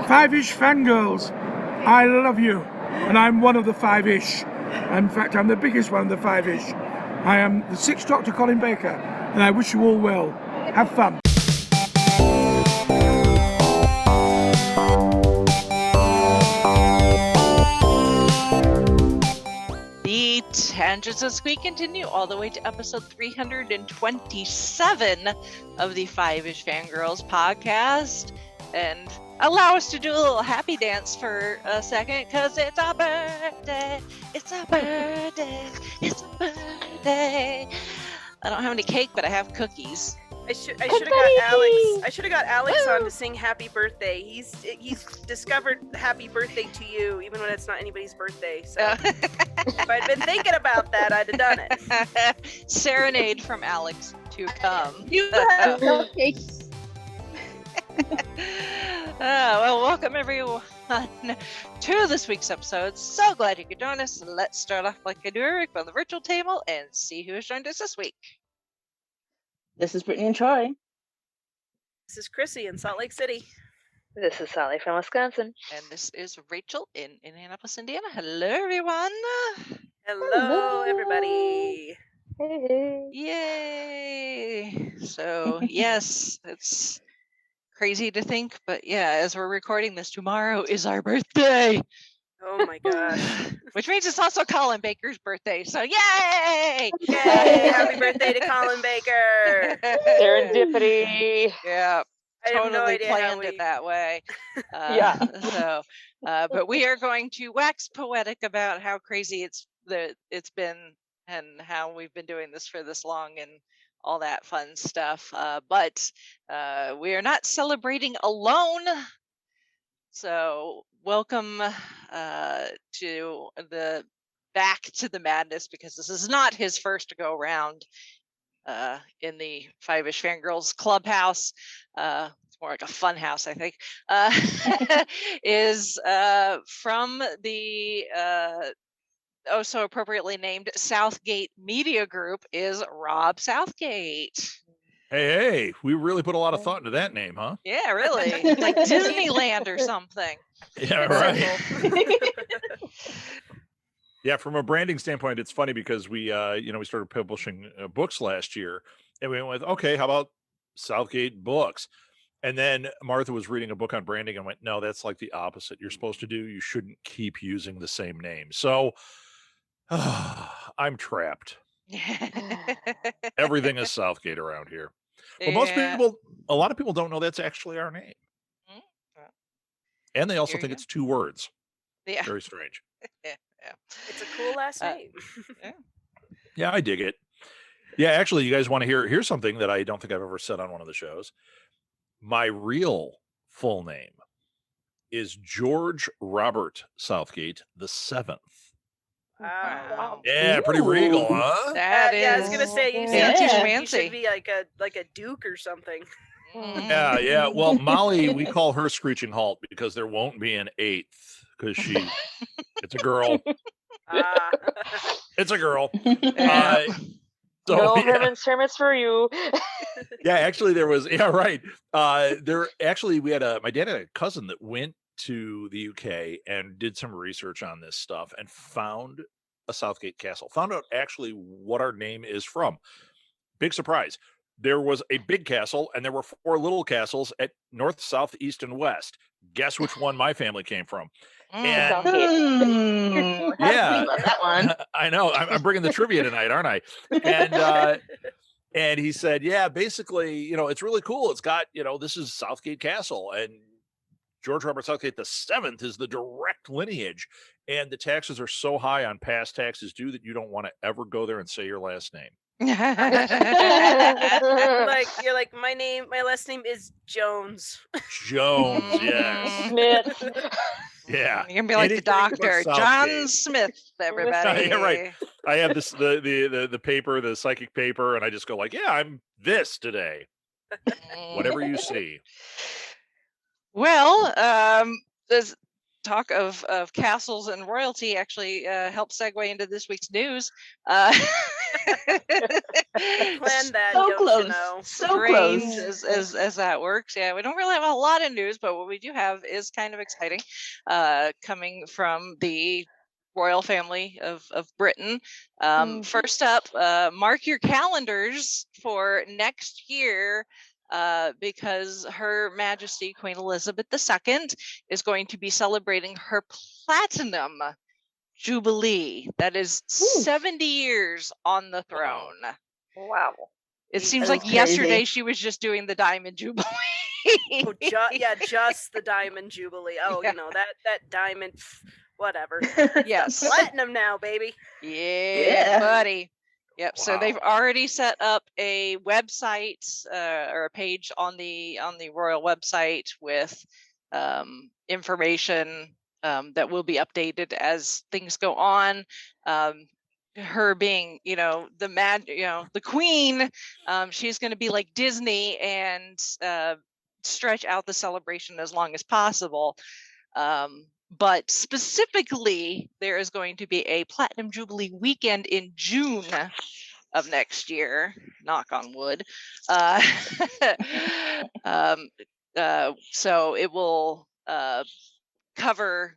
Fiveish Fangirls, I love you, and I'm one of the Fiveish. In fact, I'm the biggest one of the Fiveish. I am the Sixth Doctor Colin Baker, and I wish you all well. Have fun. The tangents as we continue all the way to episode 327 of the Fiveish Fangirls podcast. And allow us to do a little happy dance for a second, because it's our birthday. It's our birthday. It's our birthday. I don't have any cake, but I have cookies. I should have got Alex. I should have got Alex on to sing "Happy Birthday." He's discovered "Happy Birthday" to you, even when it's not anybody's birthday. So if I'd been thinking about that, I'd have done it. Serenade from Alex to come. You have cupcakes. Well, welcome everyone to this week's episode. So glad you could join us. Let's start off like I do every week on the virtual table and see who has joined us this week. This is Brittany and Troy. This is Chrissy in Salt Lake City. This is Sally from Wisconsin. And this is Rachel in Indianapolis, Indiana. Hello, everyone. Hello, everybody. Hey. Yay. So, yes, it's crazy to think, but yeah, as we're recording this, tomorrow is our birthday. Oh my gosh. Which means it's also Colin Baker's birthday, so yay! Yay! Happy birthday to Colin Baker. Serendipity. Yeah, I have no totally idea planned it that way. Yeah. So, but we are going to wax poetic about how crazy it's been and how we've been doing this for this long and all that fun stuff. But we are not celebrating alone. So welcome to the back to the madness, because this is not his first go round in the Fiveish Fangirls Clubhouse. It's more like a fun house, I think. Is from the oh so appropriately named Southgate Media Group, is Rob Southgate. Hey, we really put a lot of thought into that name, huh? Yeah, really. Like Disneyland or something. Yeah, right. Yeah, from a branding standpoint, it's funny because we started publishing books last year, and we went with, okay, how about Southgate Books? And then Martha was reading a book on branding and went, no, that's like the opposite. You're supposed to do, you shouldn't keep using the same name. So I'm trapped. Everything is Southgate around here. Well, a lot of people don't know that's actually our name. And they also think it's two words. Yeah. Very strange. Yeah. It's a cool last name. Yeah, I dig it. Yeah, actually, you guys want to here's something that I don't think I've ever said on one of the shows. My real full name is George Robert Southgate the Seventh. Wow. Yeah, pretty regal, huh? That is. Yeah, I was gonna say you should be like a duke or something. Yeah. Well, Molly, we call her Screeching Halt because there won't be an eighth, because it's a girl. It's a girl. So, no hermits for you. Yeah, actually, there was. Yeah, right. We had my dad had a cousin that went to the UK and did some research on this stuff and found a Southgate castle. Found out actually what our name is from. Big surprise. There was a big castle and there were 4 little castles at north, south, east, and west. Guess which one my family came from? Yeah, that one. I know. I'm bringing the trivia tonight, aren't I? And he said, yeah, basically, it's really cool. It's got, this is Southgate Castle, and George Robert Southgate the Seventh is the direct lineage, and the taxes are so high on past taxes due that you don't want to ever go there and say your last name. You're like, my last name is Jones. Jones, yes. Smith. Yeah. You're gonna be like the doctor, John Smith, everybody. Yeah, right. I have this the paper, the psychic paper, and I just go like, yeah, I'm this today. Whatever you see. Well, talk of castles and royalty actually helped segue into this week's news. Uh, Planned that, So don't close. you know? So strange close. as that works. Yeah, we don't really have a lot of news, but what we do have is kind of exciting, coming from the royal family of Britain. First up, mark your calendars for next year, because Her Majesty Queen Elizabeth II is going to be celebrating her platinum jubilee. That is 70 years on the throne. Wow. It seems That like is yesterday crazy. she was just doing the diamond jubilee. Oh, just the diamond jubilee. Oh, Yeah. you know that diamond, whatever. Yes. Platinum now, baby. Yeah, buddy. Yep. So they've Wow. already set up a website, or a page on the royal website with information that will be updated as things go on. Her being, the queen, she's going to be like Disney and stretch out the celebration as long as possible. But specifically, there is going to be a Platinum Jubilee weekend in June of next year. Knock on wood. So it will cover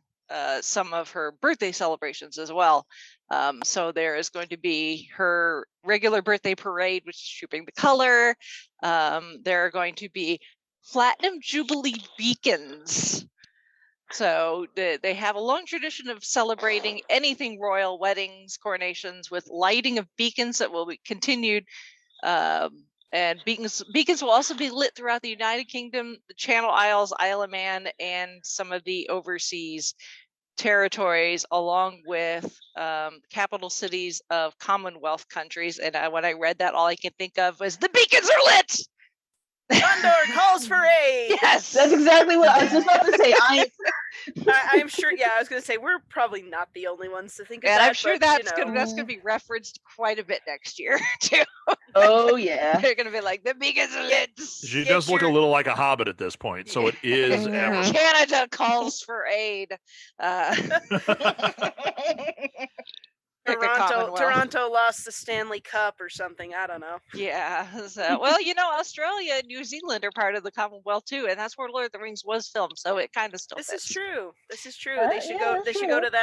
some of her birthday celebrations as well. So there is going to be her regular birthday parade, which is Trooping the Color. There are going to be Platinum Jubilee beacons. So they have a long tradition of celebrating anything royal, weddings, coronations, with lighting of beacons that will be continued. And beacons will also be lit throughout the United Kingdom, the Channel Isles, Isle of Man, and some of the overseas territories, along with capital cities of Commonwealth countries. And when I read that, all I could think of was the beacons are lit. Condor calls for aid. Yes, That's exactly what I was just about to say. I'm sure. Yeah, I was gonna say we're probably not the only ones to think of and that. I'm sure but, that's gonna be referenced quite a bit next year too. Oh yeah. They're gonna be like, the beacons are lit. She does look a little like a hobbit at this point, so it is. Mhm. Canada calls for aid. Pick a Commonwealth. Toronto lost the Stanley Cup or something. I don't know. Yeah. So, well, Australia and New Zealand are part of the Commonwealth too, and that's where Lord of the Rings was filmed, so it kind of still This fits. is true. This is true. Yeah, They should go. that's They should go true. to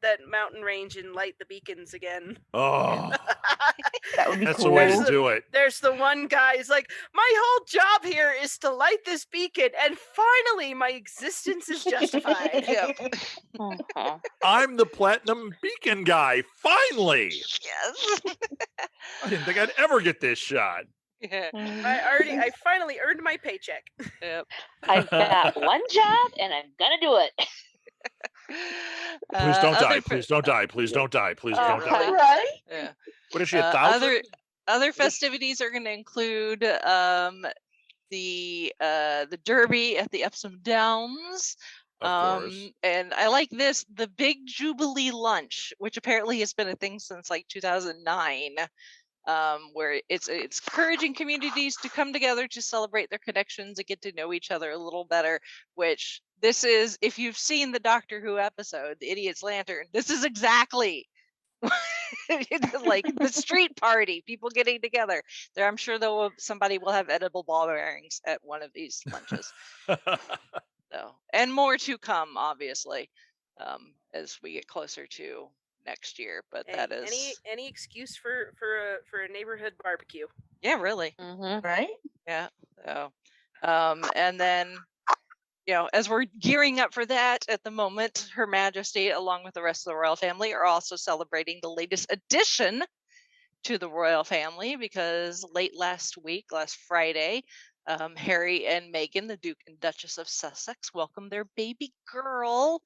that mountain range and light the beacons again. Oh, That would be that's cool. the way There's to do it. There's the one guy who's like, my whole job here is to light this beacon, and finally my existence is justified. Yep. Mhm. I'm the platinum beacon guy. Finally, Yes. I didn't think I'd ever get this shot. Yeah. I finally earned my paycheck. Yep. I've got one job and I'm gonna do it. Please don't die. Other fe- Please don't die. Please don't die. Please Oh, don't die. Right? Yeah. What is she, 1,000? Other festivities are going to include the Derby at the Epsom Downs. Of course. And I like this, the Big Jubilee Lunch, which apparently has been a thing since like 2009. Where it's encouraging communities to come together to celebrate their connections and get to know each other a little better, which this is, if you've seen the Doctor Who episode, The Idiot's Lantern, this is exactly like the street party, people getting together. There, I'm sure somebody will have edible ball bearings at one of these lunches. So, and more to come, obviously, as we get closer to next year. But that is any excuse for a neighborhood barbecue. yeah, really. Mm-hmm. Right? Yeah. So, and then, as we're gearing up for that at the moment, Her Majesty, along with the rest of the royal family, are also celebrating the latest addition to the royal family, because last Friday, Harry and Meghan, the Duke and Duchess of Sussex, welcomed their baby girl,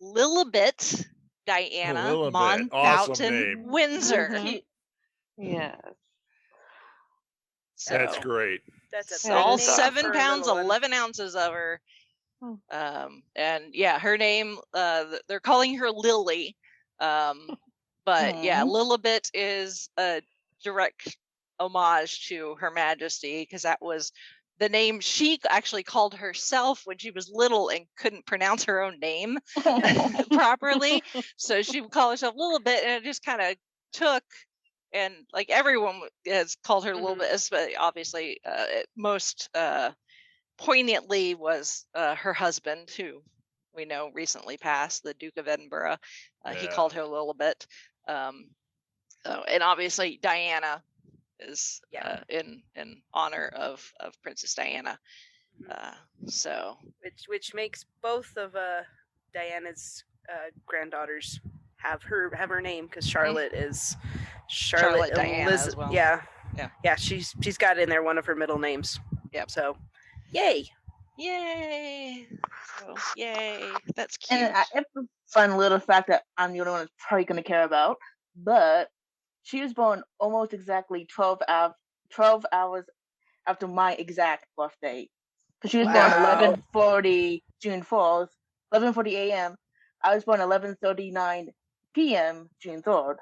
Lilibet Diana Lilibet, awesome Mountbatten name. Windsor. Mhm. Yeah. That's So, great. That's Yeah, all it is awesome. 7 pounds 11 ounces of her. And yeah, her name, they're calling her Lily, but yeah, Lilibet is a direct homage to Her Majesty, because that was the name she actually called herself when she was little and couldn't pronounce her own name properly. So she would call herself Little Bit, and it just kind of took. And like everyone has called her a little bit, but obviously most poignantly was her husband, who we know recently passed, the Duke of Edinburgh. He called her a little bit. And obviously Diana is in honor of Princess Diana. So which makes both of Diana's granddaughters have her name, because Charlotte is Charlotte Diana as well. Yeah. She's got in there one of her middle names. Yep. So, yay! So, yay! That's cute. And it's a fun little fact that I'm the only one that's probably going to care about. But she was born almost exactly 12 hours after my exact birthday. Because she was born 11:40 June 4th, 11:40 a.m. I was born 11:39 p.m. June 3rd.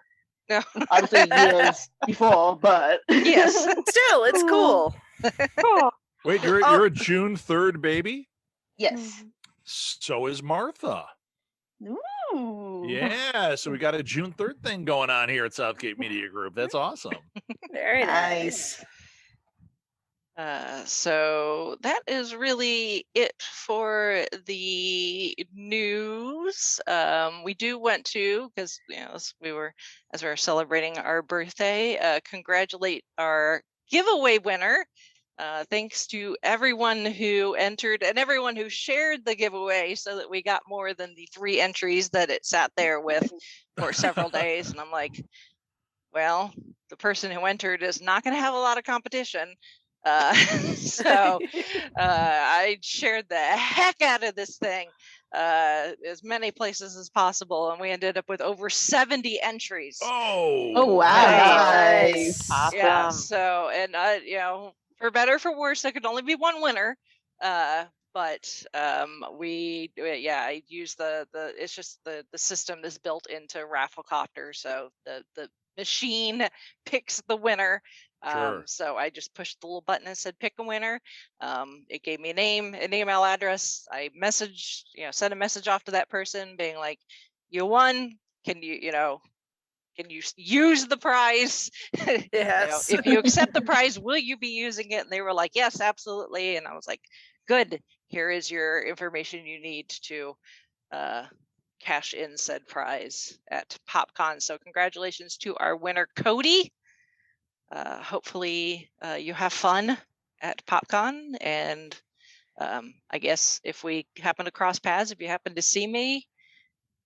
Obviously years before, but yes, still, it's cool. Wait, you're a June 3rd baby? Yes. So is Martha. Ooh. Yeah, so we got a June 3rd thing going on here at Southgate Media Group. That's awesome. Very nice. So that is really it for the news. We went to, because as we were celebrating our birthday, congratulate our giveaway winner. Thanks to everyone who entered and everyone who shared the giveaway, so that we got more than the 3 entries that it sat there with for several days. And I'm like, well, the person who entered is not going to have a lot of competition. So I shared the heck out of this thing as many places as possible, and we ended up with over 70 entries. Oh wow, nice. Awesome. Yeah, so, and for better or for worse, there could only be one winner, but I use the it's just the system is built into Rafflecopter, so the machine picks the winner. Sure. So I just pushed the little button and said pick a winner. It gave me a name, an email address. I sent a message off to that person being like, you won, can you use the prize? Yes. If you accept the prize, will you be using it? And they were like, yes, absolutely. And I was like, good, here is your information you need to cash in said prize at PopCon. So congratulations to our winner, Cody. Hopefully you have fun at PopCon, and I guess if we happen to cross paths, if you happen to see me,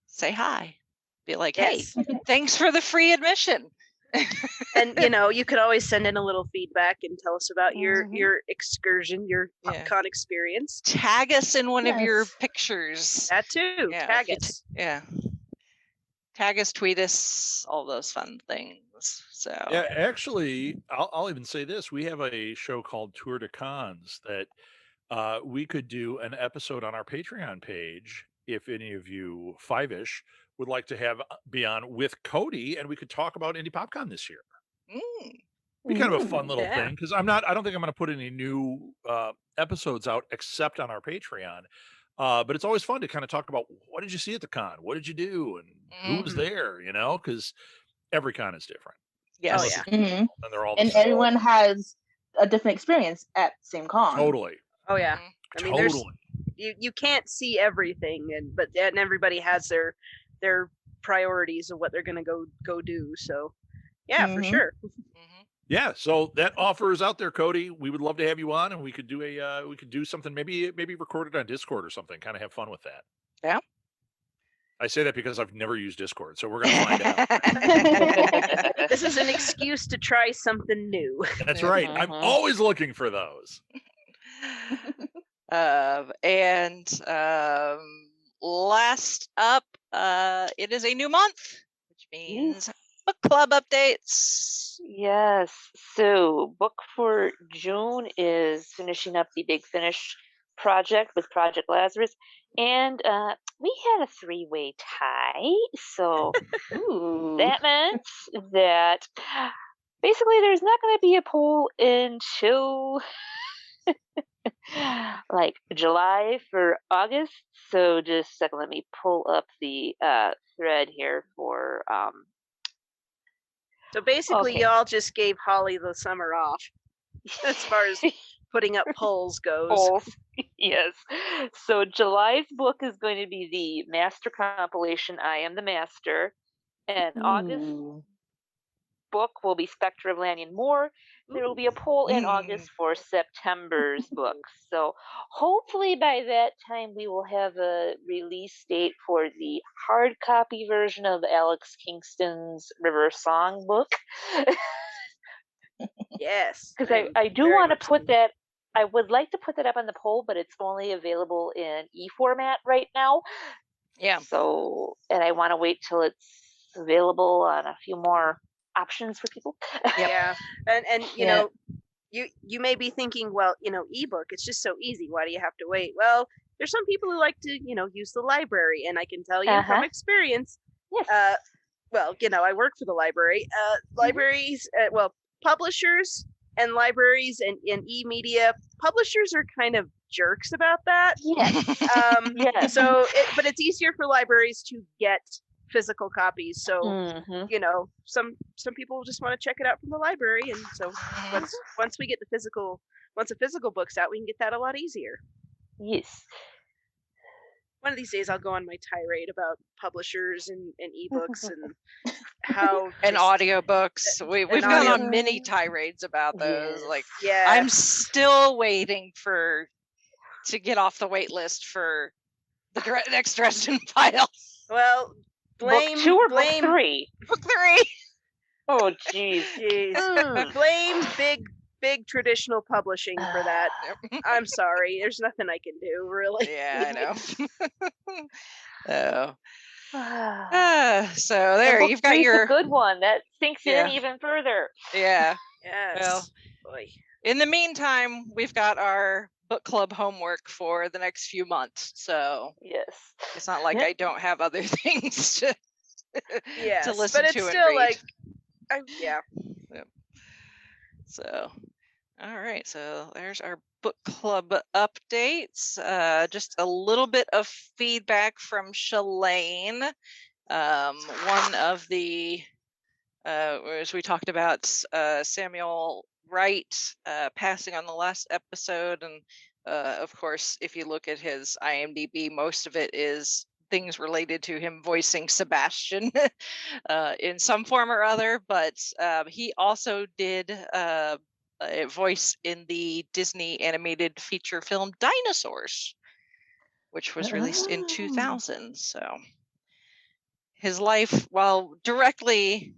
say hi. Be like, Yes. hey, thanks for the free admission. And you could always send in a little feedback and tell us about your excursion, your PopCon experience. Tag us in one of your pictures. That too. Yeah, Tag us. Tag us, tweet us, all those fun things. So yeah, actually, I'll even say this: we have a show called Tour de Cons that we could do an episode on our Patreon page if any of you Fiveish would like to be on with Cody, and we could talk about Indie PopCon this year. Be kind of a fun little thing, because I don't think I'm going to put any new episodes out except on our Patreon. But it's always fun to kind of talk about, what did you see at the con? What did you do? And who was there? Because every con is different. Yes. Oh, yeah. And they're all the and same. everyone has a different experience at the same con. Totally. Oh yeah. I mean, Totally. you can't see everything, but everybody has their priorities of what they're gonna go do. So yeah, for sure. Yeah, so that offer is out there, Cody. We would love to have you on, and we could do something, maybe record it on Discord or something. Kind of have fun with that. Yeah. I say that because I've never used Discord, so we're gonna find out. This is an excuse to try something new. That's right. I'm always looking for those. Last up, it is a new month, which means book club updates. Yes. So book for June is finishing up the Big Finish project with Project Lazarus. And we had a 3-way tie. So that meant that basically there's not going to be a poll until like July for August. So just a second, let me pull up the thread here for So basically, Okay. y'all just gave Holly the summer off as far as putting up polls goes. polls. Yes. So July's book is going to be the Master compilation, I Am the Master. And August Ooh. book will be Spectre of Lanyon Moore. There will be a poll in August for September's book. So hopefully by that time we will have a release date for the hard copy version of Alex Kingston's River Song book. Yes. Because I do want to put that, I would like to put that up on the poll, but it's only available in e-format right now. Yeah. So, and I want to wait till it's available on a few more options for people. Yeah. And you Yeah. know, you may be thinking, well, ebook, it's just so easy. Why do you have to wait? Well, there's some people who like to, use the library, and I can tell you from experience. Yes. Well, I work for the library. Libraries, publishers and libraries and e-media publishers are kind of jerks about that. Yes. Yes. So, but it's easier for libraries to get physical copies. So, some people just want to check it out from the library, and so once we get once a physical book's out, we can get that a lot easier. Yes. One of these days, I'll go on my tirade about publishers and ebooks and how And audiobooks. We've and gone audio- on many tirades about those. Yes. Like, yeah. I'm still waiting to get off the wait list for the next Dresden File. Well, blame book 2 or blame book 3? Book 3. Oh, jeez. blame big traditional publishing for that. I'm sorry. There's nothing I can do, really. Yeah, I know. Oh. So there, book you've got 3's your a good one that sinks Yeah. in even further. Yeah. Yes. Well, Boy. in the meantime, we've got our book club homework for the next few months. So Yes. it's not like Yep. I don't have other things to Yes, to listen but it's to and still read. like, yeah. So, all right. So there's our book club updates. Just a little bit of feedback from Shalane. One of the, as we talked about, Samuel Wright passing on the last episode. And of course, if you look at his IMDb, most of it is things related to him voicing Sebastian in some form or other. But he also did a voice in the Disney animated feature film Dinosaurs, which was released in 2000. So his life, while directly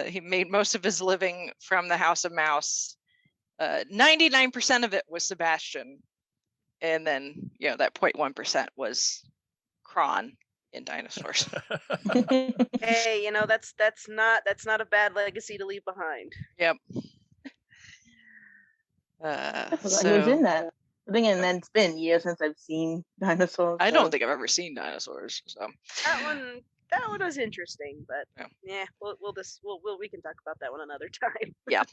he made most of his living from the House of Mouse, 99% of it was Sebastian, and then that 0.1% was Kron in Dinosaurs. Hey, that's not a bad legacy to leave behind. Yep. I forgot he was in that. I think, and then it's been years since I've seen Dinosaurs. I so- don't think I've ever seen Dinosaurs. So That one was interesting, but Yeah. we can talk about that one another time. yeah.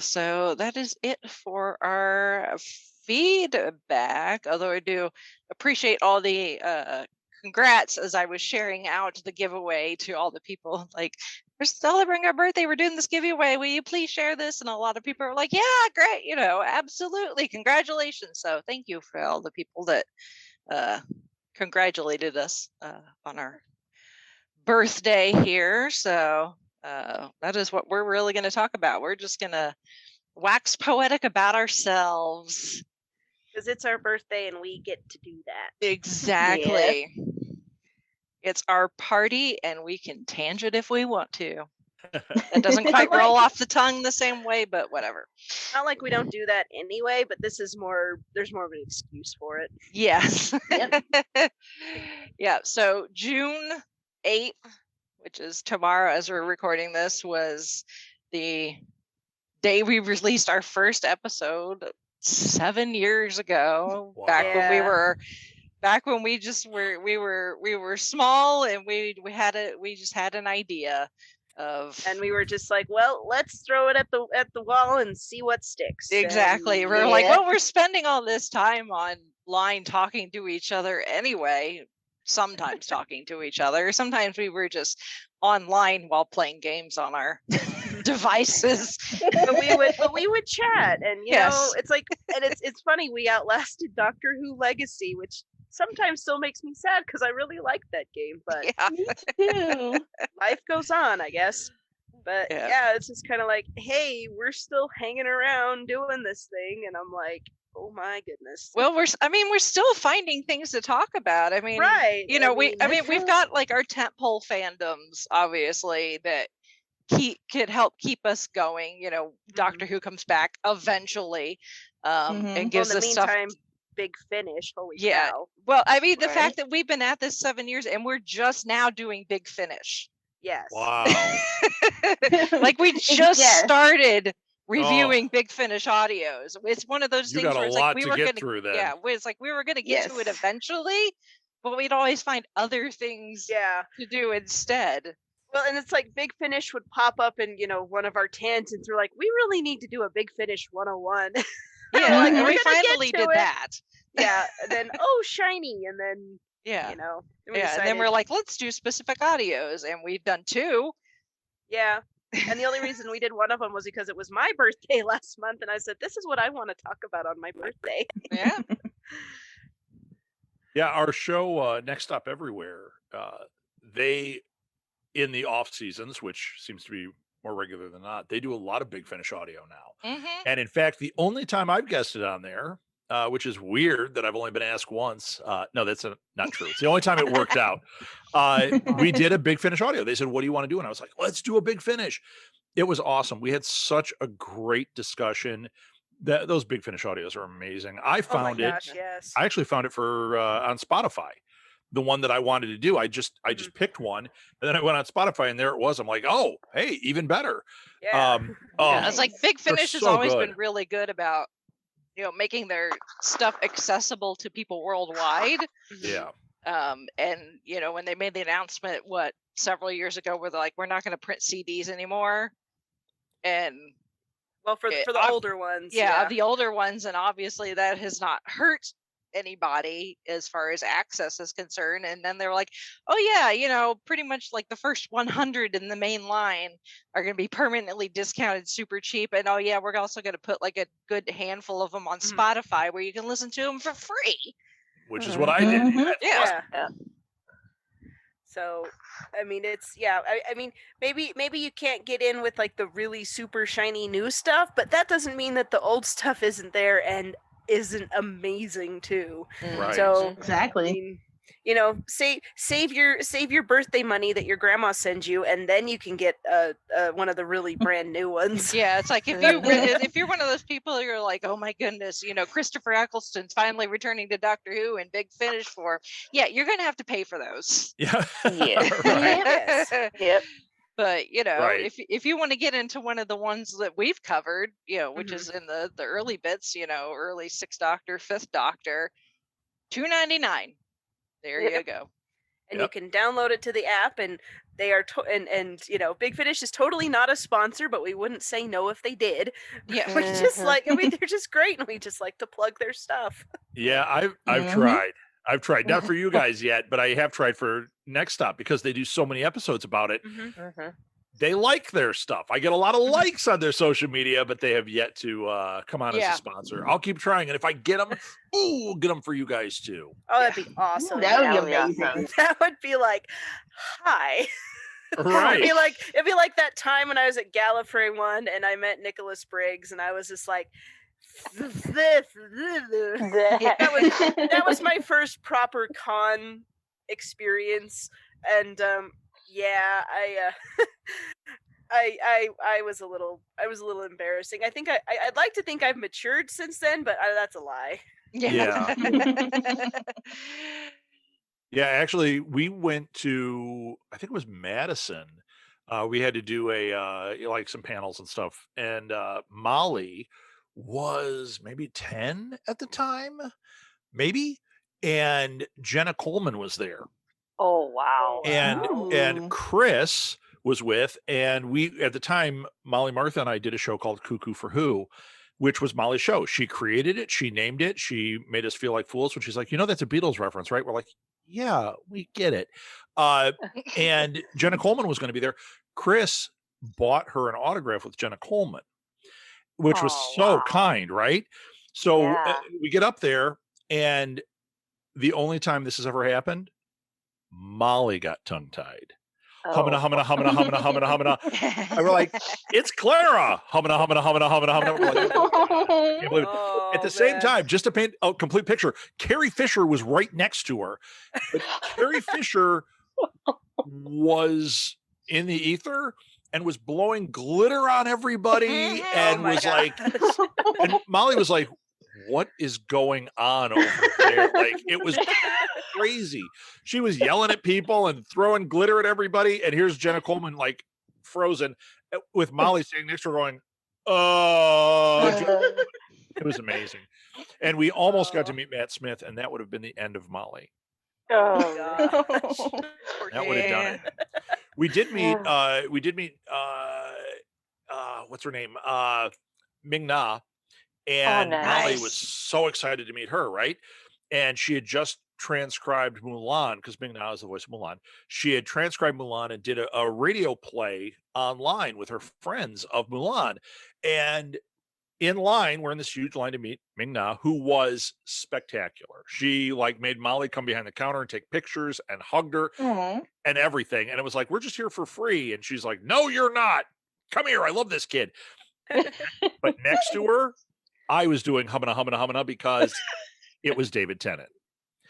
So that is it for our feedback. Although I do appreciate all the congrats as I was sharing out the giveaway to all the people. Like, we're celebrating our birthday. We're doing this giveaway. Will you please share this? And a lot of people are like, yeah, great. Absolutely. Congratulations. So thank you for all the people that congratulated us on our birthday here. So that is what we're really going to talk about. We're just going to wax poetic about ourselves. Because it's our birthday and we get to do that. Exactly. It's our party and we can tangent if we want to. That doesn't quite roll off the tongue the same way, but whatever. Not like we don't do that anyway, but there's more of an excuse for it. Yes. Yep. Yeah. So June 8th, which is tomorrow as we're recording this, was the day we released our first episode 7 years ago. Wow. Back when we Yeah. were we were small and we just had an idea. And we were just like, well, let's throw it at the wall and see what sticks. Exactly. And We're like, well, we're spending all this time online talking to each other anyway. Sometimes talking to each other. Sometimes we were just online while playing games on our devices. but we would chat, and you know, it's like, and it's funny, we outlasted Doctor Who Legacy, which sometimes still makes me sad because I really liked that game, but Me too. life goes on, I guess. But yeah, it's just kind of like, hey, we're still hanging around doing this thing, and I'm like, oh my goodness. Well, we're still finding things to talk about. I mean, right. You know, we've got like our tentpole fandoms, obviously, that could help keep us going. You know, Doctor Who comes back eventually, and gives us stuff. Big Finish. Holy cow. Well, I mean, the fact that we've been at this 7 years and we're just now doing Big Finish. Yes. Wow. Like we just started reviewing Big Finish audios. It's one of those things where it's like we were going to get through that. Yeah, it's like we were going to get to it eventually, but we'd always find other things to do instead. Well, and it's like Big Finish would pop up in, you know, one of our tangents. We're like, we really need to do a Big Finish 101. Yeah, like, we finally did that. Yeah, and then shiny, and then you know, and then we're like, let's do specific audios, and we've done 2. Yeah, and the only reason we did one of them was because it was my birthday last month, and I said, this is what I want to talk about on my birthday. Yeah. Yeah, our show Next Stop Everywhere, they in the off seasons, which seems to be more regular than not, they do a lot of Big Finish audio now. And in fact, the only time I've guested on there, which is weird that I've only been asked once. No, that's not true. It's the only time it worked out. We did a Big Finish audio. They said, what do you want to do? And I was like, let's do a Big Finish. It was awesome. We had such a great discussion. Those Big Finish audios are amazing. I found I actually found it for on Spotify. The one that I wanted to do, I just picked one, and then I went on Spotify, and there it was. I'm like, oh, hey, even better. Yeah. It's like Big Finish has always been really good about, you know, making their stuff accessible to people worldwide. Yeah. And you know, when they made the announcement, several years ago, where they're like, we're not going to print CDs anymore, and well, for the older ones, the older ones, and obviously that has not hurt anybody as far as access is concerned. And then they're like, oh yeah, you know, pretty much like the first 100 in the main line are going to be permanently discounted super cheap, and oh yeah, we're also going to put like a good handful of them on Spotify where you can listen to them for free, which is what I did. Yeah. So I mean, it's I mean, maybe you can't get in with like the really super shiny new stuff, but that doesn't mean that the old stuff isn't there and isn't amazing too. Right. So exactly. I mean, you know, save your birthday money that your grandma sends you, and then you can get one of the really brand new ones. Yeah, it's like if you're one of those people who are like, oh my goodness, you know, Christopher Eccleston's finally returning to Doctor Who in Big Finish form. Yeah, you're gonna have to pay for those. Yeah. Yes. Yep. But you know, if you want to get into one of the ones that we've covered, you know, which is in the early bits, you know, early 6th Doctor, 5th Doctor, $2.99. There you go. And you can download it to the app, and they are and you know, Big Finish is totally not a sponsor, but we wouldn't say no if they did. Yeah. We just like, I mean, they're just great, and we just like to plug their stuff. Yeah, I've tried. I've tried, not for you guys yet, but I have tried for Next Stop because they do so many episodes about it. They like their stuff. I get a lot of likes on their social media, but they have yet to come on as a sponsor. I'll keep trying, and if I get them, we'll get them for you guys too. Oh, that'd be awesome. That would be amazing. That would be like, hi. Right. It'd be like that time when I was at Gallifrey 1 and I met Nicholas Briggs, and I was just like, that was my first proper con experience, and I was a little embarrassing. I think I'd like to think I've matured since then, but that's a lie. Yeah. Yeah, actually, we went to, I think it was Madison. We had to do like some panels and stuff, and Molly was maybe 10 at the time, maybe, and Jenna Coleman was there. Oh wow. And Chris was with. And we, at the time, Molly, Martha, and I did a show called Cuckoo for Who, which was Molly's show. She created it. She named it. She made us feel like fools when she's like, that's a Beatles reference, right? We're like, yeah, we get it. And Jenna Coleman was going to be there. Chris bought her an autograph with Jenna Coleman, which was so kind, right? So we get up there, and the only time this has ever happened, Molly got tongue-tied. Humana, humana, humana, humana, humana, humana. And we're like, it's Clara. Humana, humana, humana, humana, humana. We're like, oh, can't believe it. At the same time, just to paint a complete picture, Carrie Fisher was right next to her. But Carrie Fisher was in the ether and was blowing glitter on everybody and was like, and Molly was like, what is going on over there? Like, it was crazy. She was yelling at people and throwing glitter at everybody. And here's Jenna Coleman, like frozen, with Molly sitting next to her going, oh, it was amazing. And we almost got to meet Matt Smith, and that would have been the end of Molly. Oh, That would have done it. We did meet, what's her name? Ming Na. And Molly was so excited to meet her, right? And she had just transcribed Mulan, because Ming Na is the voice of Mulan. She had transcribed Mulan and did a radio play online with her friends of Mulan. And in line, we're in this huge line to meet Ming Na, who was spectacular. She like made Molly come behind the counter and take pictures and hugged her and everything. And it was like, we're just here for free. And she's like, no, you're not. Come here. I love this kid. But next to her, I was doing humana, humana, humana because it was David Tennant.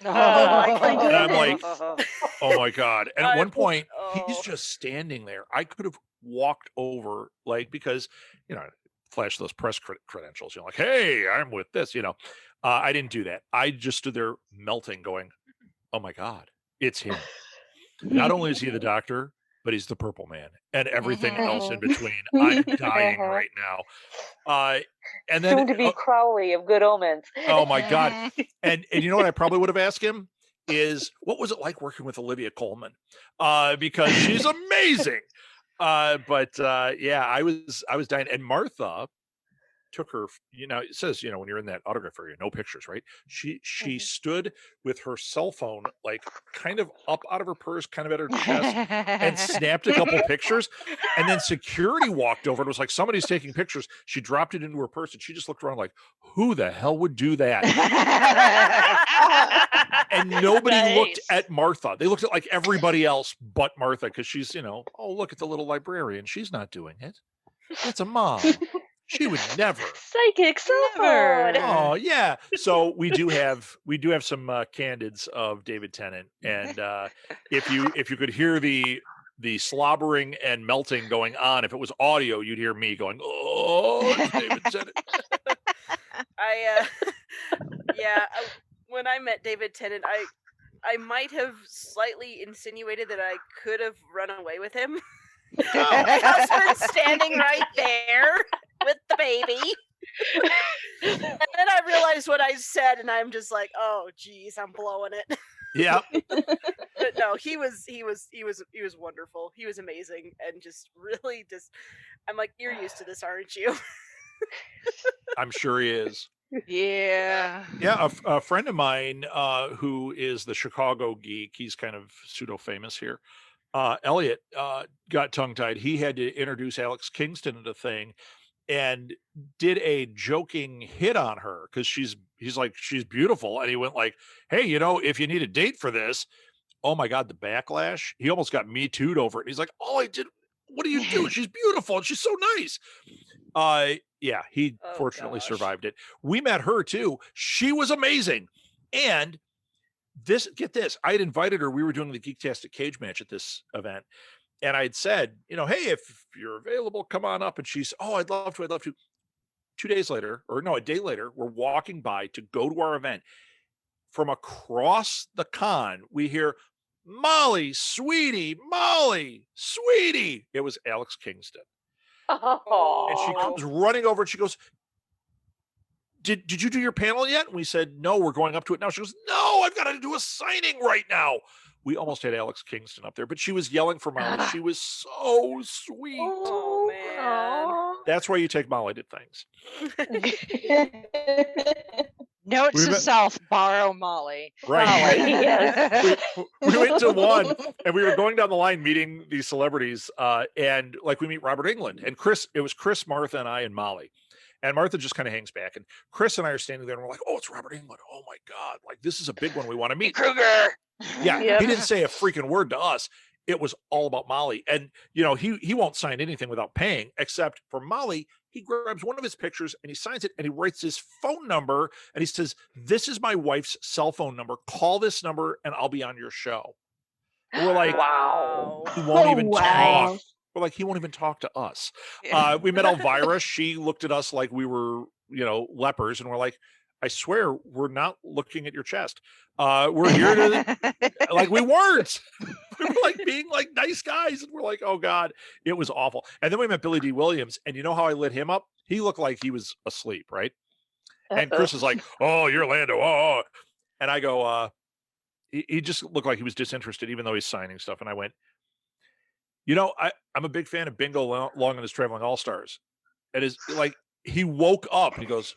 Oh my God. And I'm like, oh my God. And at one point, he's just standing there. I could have walked over, like, because, flash those press credentials. Like, hey, I'm with this, I didn't do that. I just stood there melting, going, oh my God, it's him. Not only is he the doctor, but he's the Purple Man and everything else in between. I'm dying right now. And then soon to be Crowley of Good Omens. Oh my God. And you know what I probably would have asked him is, what was it like working with Olivia Colman? Because she's amazing. But yeah, I was dying. And Martha took her, it says, when you're in that autograph area, no pictures, right? She stood with her cell phone, like kind of up out of her purse, kind of at her chest, and snapped a couple pictures. And then security walked over and was like, somebody's taking pictures. She dropped it into her purse and she just looked around like, who the hell would do that? And nobody looked at Martha. They looked at like everybody else but Martha, because she's, oh, look at the little librarian. She's not doing it. That's a mom. She would never. Psychic sword. Oh yeah. So we do have some candids of David Tennant, and if you could hear the slobbering and melting going on, if it was audio, you'd hear me going, oh, it's David Tennant. When I met David Tennant, I might have slightly insinuated that I could have run away with him. My husband's standing right there with the baby. And then I realized what I said, and I'm just like, oh geez, I'm blowing it. Yeah. But no, he was wonderful. He was amazing, and just really I'm like, you're used to this, aren't you? I'm sure he is. Yeah. Yeah, a friend of mine who is the Chicago geek, he's kind of pseudo famous here. Elliot got tongue-tied. He had to introduce Alex Kingston at a thing and did a joking hit on her because he's like, she's beautiful. And he went like, hey, if you need a date for this, oh my God, the backlash. He almost got me too'd over it. And he's like, all I did, what do you do? She's beautiful and she's so nice. Yeah, he fortunately survived it. We met her too. She was amazing. And get this, I had invited her. We were doing the Geektastic cage match at this event. And I'd said, hey, if you're available, come on up. And she's, oh, I'd love to. 2 days later, or no, a day later, we're walking by to go to our event. From across the con, we hear, Molly, sweetie, Molly, sweetie. It was Alex Kingston. Oh. And she comes running over and she goes, Did you do your panel yet? And we said, no, we're going up to it now. She goes, no, I've got to do a signing right now. We almost had Alex Kingston up there, but she was yelling for Molly. She was so sweet. Oh man. That's why you take Molly to things. Note We to met- self: borrow Molly. Right. Yes. we went to one, and we were going down the line meeting these celebrities, and like we meet Robert Englund and Chris. It was Chris, Martha, and I, and Molly. And Martha just kind of hangs back, and Chris and I are standing there, and we're like, "Oh, it's Robert Englund! Oh my God! Like this is a big one. We want to meet." Kruger. Yeah, Yep. he didn't say a freaking word to us. It was all about Molly, and he won't sign anything without paying, except for Molly. He grabs one of his pictures and he signs it, and he writes his phone number, and he says, "This is my wife's cell phone number. Call this number, and I'll be on your show." And we're like, Wow. he won't Oh, even wow. talk. We're like, he won't even talk to us. Yeah. We met Elvira. She looked at us like we were, lepers, and we're like, I swear, we're not looking at your chest. We're here to, like, we weren't. We were like being like nice guys, and we're like, oh God, it was awful. And then we met Billy D. Williams, and you know how I lit him up? He looked like he was asleep, right? And Chris is like, "Oh, you're Lando." Oh, and I go, he just looked like he was disinterested, even though he's signing stuff. And I went, I'm a big fan of Bingo Long and his Traveling All Stars. And he woke up and he goes,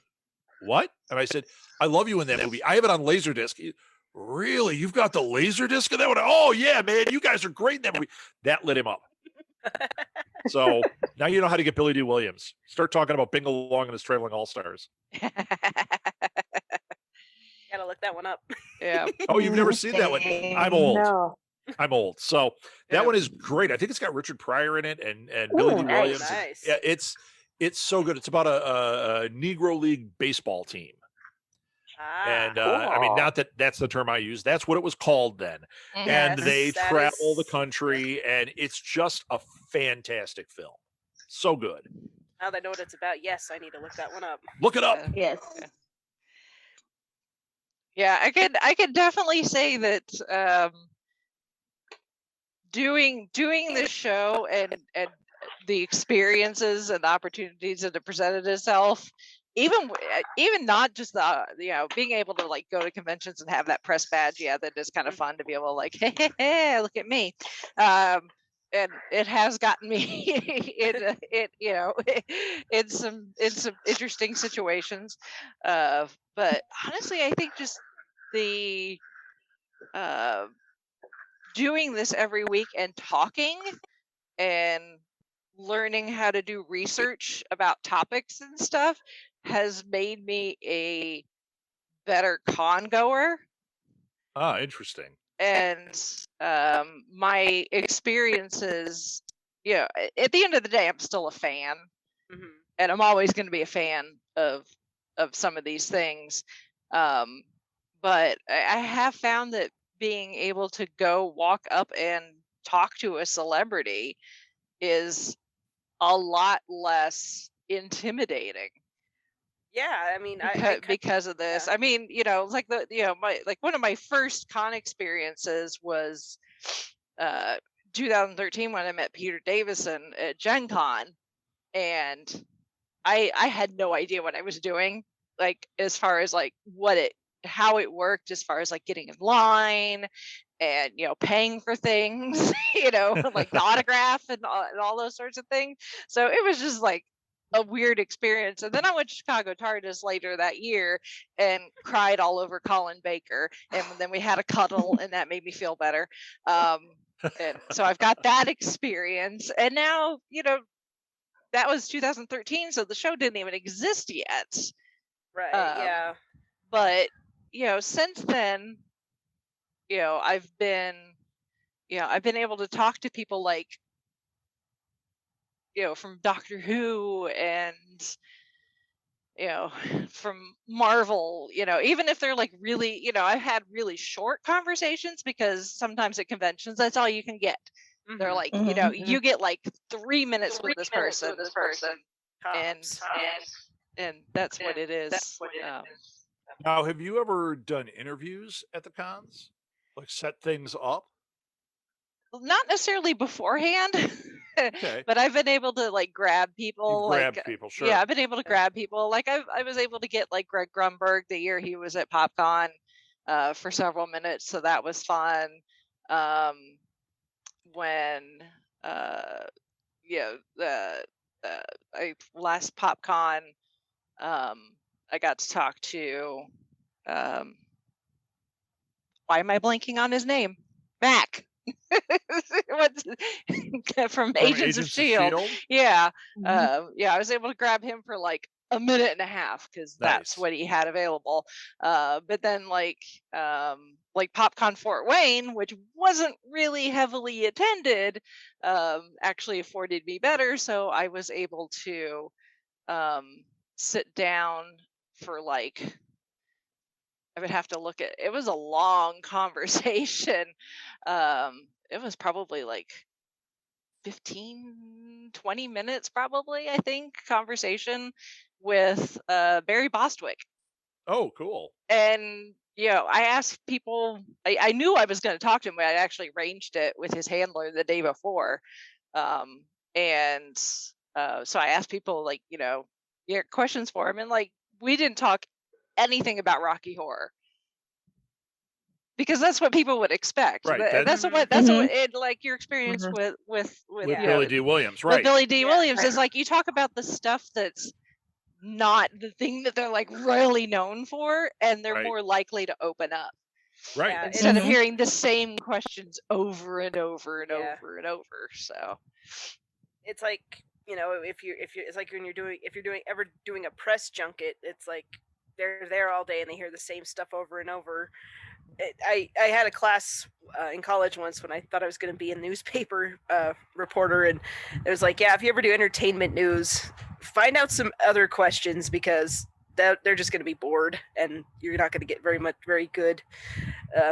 "What?" And I said, "I love you in that movie. I have it on Laserdisc." "Really? You've got the Laserdisc of that one?" "Oh yeah, man, you guys are great in that movie." That lit him up. So now you know how to get Billy D. Williams. Start talking about Bingo Long and his Traveling All Stars. Gotta look that one up. Yeah. Oh, you've never seen that one? I'm old. No. I'm old. So that Yeah. one is great. I think it's got Richard Pryor in it and Billy D. Ooh, nice. Williams. Nice. Yeah, it's so good. It's about a Negro League baseball team. And I mean, Cool. not that that's the term I use. That's what it was called then. Mhm. And Yes, they that travel is- the country, and it's just a fantastic film. So good. Now that I know what it's about, yes, I need to look that one up. Look it up. Yes. Yeah, I can definitely say that doing this show and the experiences and the opportunities that it presented itself, even not just the being able to like go to conventions and have that press badge, yeah, that is kind of fun to be able to like, hey, look at me. And it has gotten me in some interesting situations. But honestly, I think just the doing this every week and talking and learning how to do research about topics and stuff has made me a better con goer. Ah, interesting. And my experiences, at the end of the day, I'm still a fan, Mhm. and I'm always going to be a fan of some of these things. But I have found that being able to go walk up and talk to a celebrity is a lot less intimidating Yeah, I mean, because of this. yeah. I mean, like one of my first con experiences was 2013 when I met Peter Davison at Gen Con, and I had no idea what I was doing, like as far as like how it worked, as far as like getting in line and paying for things, like the autograph and all those sorts of things. So it was just like a weird experience. And then I went to Chicago TARDIS later that year and cried all over Colin Baker, and then we had a cuddle, and that made me feel better. And so I've got that experience, and now that was 2013, so the show didn't even exist yet. Right, yeah. But since then, I've been able to talk to people like from Doctor Who and from Marvel, even if they're like really, I've had really short conversations, because sometimes at conventions that's all you can get. They're like, Mhm. you get like 3 minutes with this person, Tops. and that's what it is. Now, have you ever done interviews at the cons? Like set things up? Not necessarily beforehand, Okay. but I've been able to like grab people. You grab like, people, sure. Yeah, I've been able to grab people. Like I was able to get like Greg Grunberg the year he was at PopCon for several minutes, so that was fun. when I last PopCon, I got to talk to why am I blanking on his name? Mac. What's from Agents of Shield. Yeah. I was able to grab him for like a minute and a half because that's what he had available. But then like PopCon Fort Wayne, which wasn't really heavily attended, actually afforded me better. So I was able to sit down for like, I would have to look at, it was a long conversation. It was probably like 15, 20 minutes probably, I think, conversation with Barry Bostwick. Oh, cool. And, I asked people, I knew I was going to talk to him. I actually arranged it with his handler the day before. So I asked people like, questions for him. And like, we didn't talk anything about Rocky Horror. Because that's what people would expect. Right. That's what it, like your experience with Billy D. Williams, right? With Billy D. Williams is like you talk about the stuff that's not the thing that they're like really known for, and they're more likely to open up. Right. Yeah, Instead of hearing the same questions over and over and over and over. So it's like, if you're it's like when if you're ever doing a press junket, it's like they're there all day and they hear the same stuff over and over. I had a class in college once when I thought I was going to be a newspaper reporter, and it was like, if you ever do entertainment news, find out some other questions because they're just going to be bored and you're not going to get very good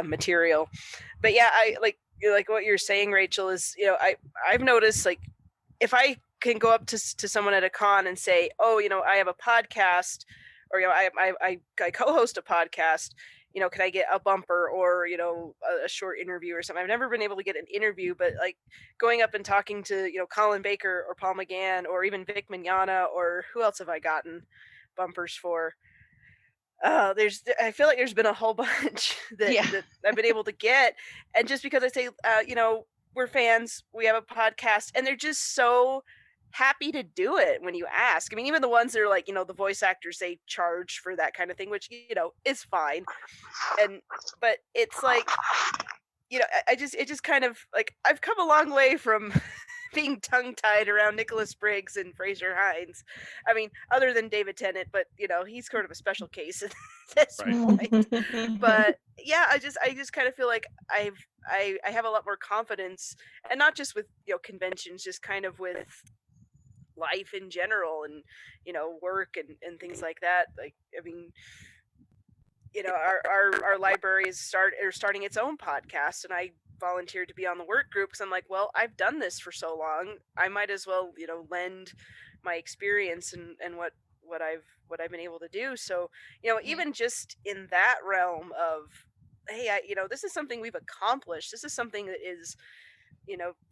material. But I like what you're saying, Rachel, is I've noticed, like, if I can go up to someone at a con and say, oh, I have a podcast, or I co-host a podcast, can I get a bumper or, a short interview or something? I've never been able to get an interview, but like going up and talking to, Colin Baker or Paul McGann or even Vic Mignogna, or who else have I gotten bumpers for? I feel like there's been a whole bunch that I've been able to get. And just because I say, we're fans, we have a podcast, and they're just so happy to do it when you ask. I mean, even the ones that are like, the voice actors, they charge for that kind of thing, which, is fine. But it's like, it just kind of like, I've come a long way from being tongue-tied around Nicholas Briggs and Fraser Hines. I mean, other than David Tennant, but he's sort of a special case at this point. But I just kind of feel like I have a lot more confidence, and not just with conventions, just kind of with life in general, and work and things like that. Like, I mean, our library is starting its own podcast, and I volunteered to be on the work group because I'm like, well, I've done this for so long, I might as well lend my experience and what I've been able to do. So even just in that realm of, hey, this is something we've accomplished, this is something that is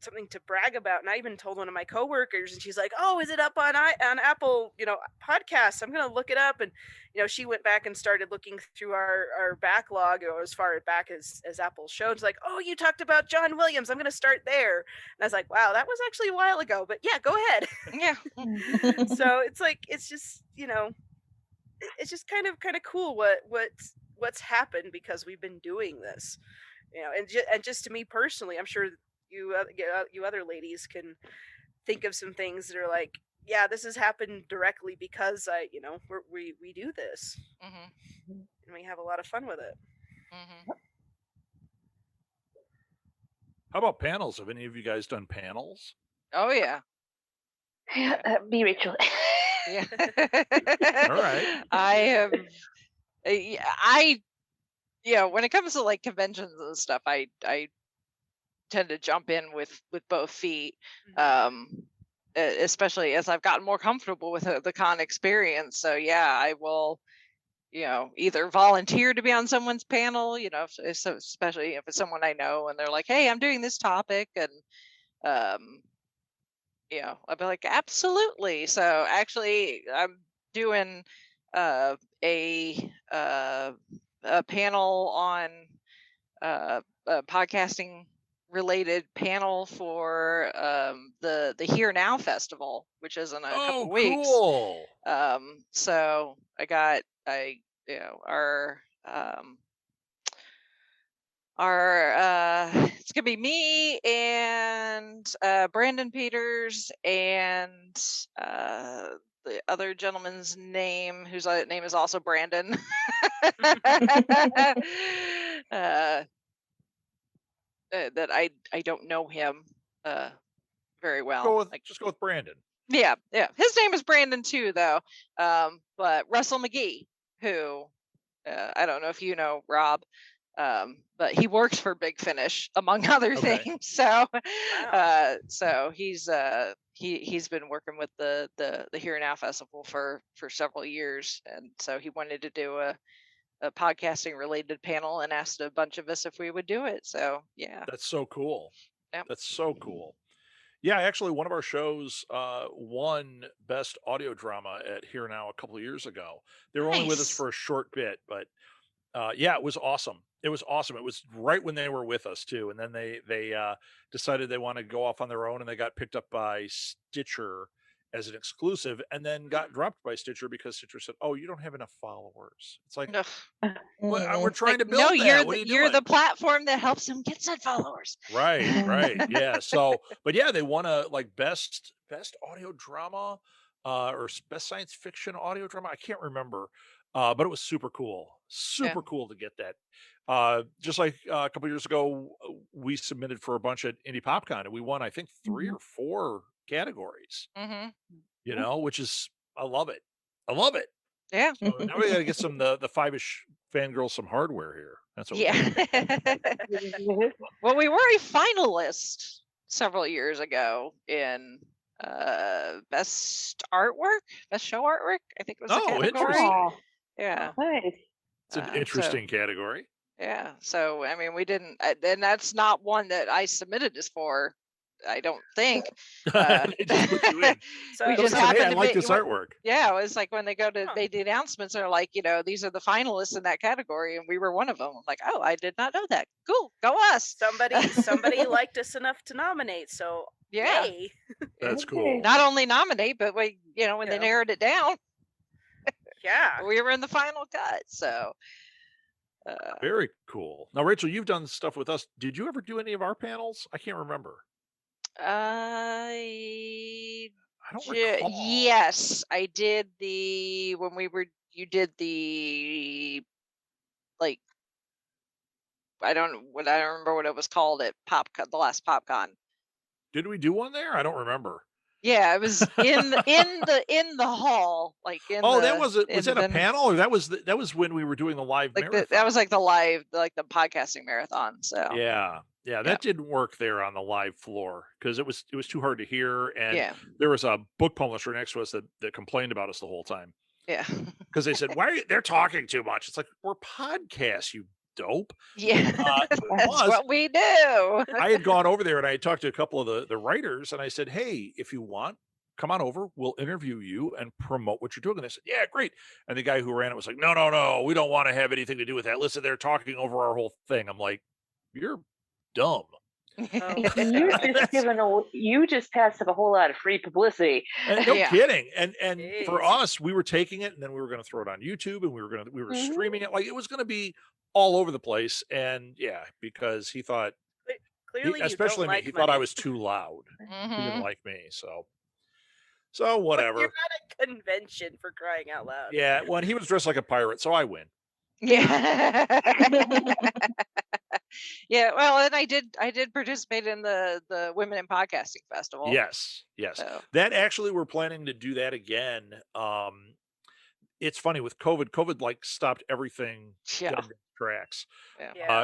something to brag about. And I even told one of my coworkers, and she's like, oh, is it up on Apple, podcasts? I'm going to look it up. And, she went back and started looking through our backlog, as far back as Apple showed. It's like, oh, you talked about John Williams, I'm going to start there. And I was like, wow, that was actually a while ago, but yeah, go ahead. Yeah. So it's like, it's just, it's just kind of cool what's happened because we've been doing this, and just to me personally, I'm sure you other ladies can think of some things that are like, yeah, this has happened directly because we do this, and we have a lot of fun with it. How about panels? Have any of you guys done panels? Oh yeah. Me, Rachel. Yeah. All right. I have. When it comes to like conventions and stuff, I tend to jump in with both feet, especially as I've gotten more comfortable with the con experience. So I will either volunteer to be on someone's panel, especially if it's someone I know and they're like, hey, I'm doing this topic, and I'll be like, absolutely. So actually I'm doing a panel on podcasting related panel for the Here Now Festival, which is in a couple weeks. Cool. So it's gonna be me and Brandon Peters and the other gentleman's name, whose name is also Brandon. That I don't know him very well. Just go with Brandon. Yeah. His name is Brandon too, though. But Russell McGee, who I don't know if you know, Rob, but he works for Big Finish among other things. So, so he's been working with the Here Now Festival for several years, and so he wanted to do a podcasting related panel and asked a bunch of us if we would do it. So yeah, that's so cool. Yep. That's so cool. Yeah, actually, one of our shows won Best Audio Drama at Here Now a couple of years ago. They were only with us for a short bit, but yeah, it was awesome. It was awesome. It was right when they were with us too, and then they decided they wanted to go off on their own, and they got picked up by Stitcher as an exclusive, and then got dropped by Stitcher because Stitcher said, "Oh, you don't have enough followers." It's like, we're trying to build. No, that. you're the platform that helps them get said followers. Right. Yeah. So, but yeah, they won a best audio drama or best science fiction audio drama. I can't remember, but it was super cool. Super cool to get that. Just like a couple years ago, we submitted for a bunch at Indie PopCon, and we won, I think, 3 or 4 categories. You know, which is, I love it. Yeah. So now we got to get the Fiveish fangirls some hardware here. That's what. Well, we were a finalist several years ago in best show artwork. I think it was the category. Interesting. Yeah. Nice. It's an interesting category. Yeah. So I mean, we didn't, and that's not one that I submitted this for. I don't think. They just put you in. So we just Hey, happened I to like be- this artwork. Yeah, it was like when they go to they do announcements, they're like, these are the finalists in that category, and we were one of them. I'm like, oh, I did not know that. Cool, go us. Somebody liked us enough to nominate, so Yeah, yay. That's cool. not only nominate, but when they narrowed it down, Yeah. we were in the final cut. So Very cool. Now, Rachel, you've done stuff with us. Did you ever do any of our panels? I can't remember. I don't recall. Yes, I did you did the I don't remember what it was called at the last PopCon. Did we do one there? I don't remember. Yeah, it was in the hall, that was it. Was it a panel, or that was when we were doing the live marathon? that was the live, the podcasting marathon. So yeah, that didn't work there on the live floor because it was too hard to hear, and there was a book publisher next to us that complained about us the whole time. Yeah, because they said, they're talking too much. It's like, we're podcasts, you dope. Yeah, that's what we do. I had gone over there and I had talked to a couple of the writers, and I said, hey, if you want, come on over, we'll interview you and promote what you're doing. And they said, yeah, great. And the guy who ran it was like, no, we don't want to have anything to do with that. Listen, they're talking over our whole thing. I'm like, you're dumb. You just passed up a whole lot of free publicity. And no kidding. And for us, we were taking it, and then we were going to throw it on YouTube, and we were streaming it. Like, it was going to be all over the place. And because he thought, clearly, especially me, he thought I was too loud. He didn't like me, so whatever. But you're not a convention, for crying out loud. Yeah, well, and he was dressed like a pirate, so I win. Yeah. Yeah, well, and I did participate in the Women in Podcasting Festival. Yes. So. That actually, we're planning to do that again. It's funny with COVID like stopped everything dead in its tracks.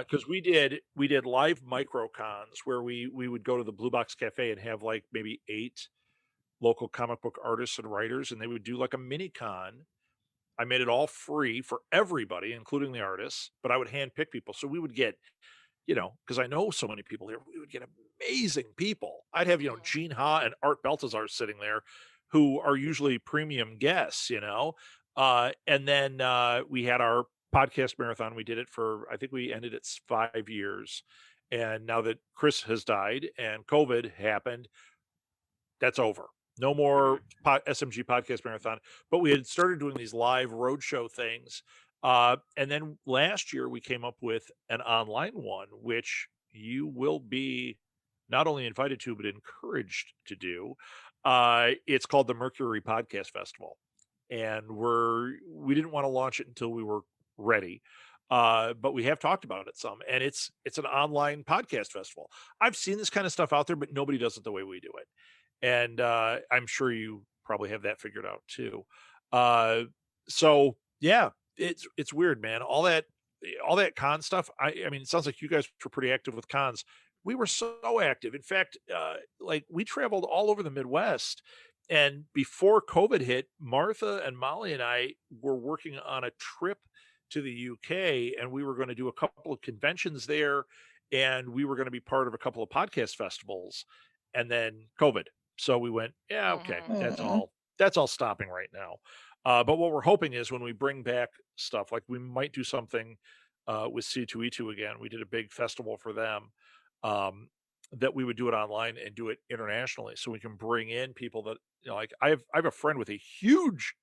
Because we did live microcons where we would go to the Blue Box Cafe and have like maybe 8 local comic book artists and writers, and they would do like a mini con. I made it all free for everybody, including the artists, but I would hand pick people. So we would get, because I know so many people here, we would get amazing people. I'd have, Gene Ha and Art Baltazar sitting there, who are usually premium guests, and then we had our podcast marathon. We did it for, I think we ended at 5 years. And now that Chris has died and COVID happened, that's over. No more SMG podcast marathon. But we had started doing these live roadshow things. And then last year we came up with an online one, which you will be not only invited to, but encouraged to do. It's called the Mercury Podcast Festival. And we didn't want to launch it until we were ready. But we have talked about it some, and it's an online podcast festival. I've seen this kind of stuff out there, but nobody does it the way we do it. And I'm sure you probably have that figured out too. So yeah, it's weird, man. All that con stuff. I mean, it sounds like you guys were pretty active with cons. We were so active. In fact, like we traveled all over the Midwest. And before COVID hit, Martha and Molly and I were working on a trip to the UK, and we were going to do a couple of conventions there, and we were going to be part of a couple of podcast festivals, and then COVID. So we went, yeah, okay, that's all stopping right now. But what we're hoping is when we bring back stuff, like we might do something with C2E2 again. We did a big festival for them. That we would do it online and do it internationally, so we can bring in people that, you know, like I have a friend with a huge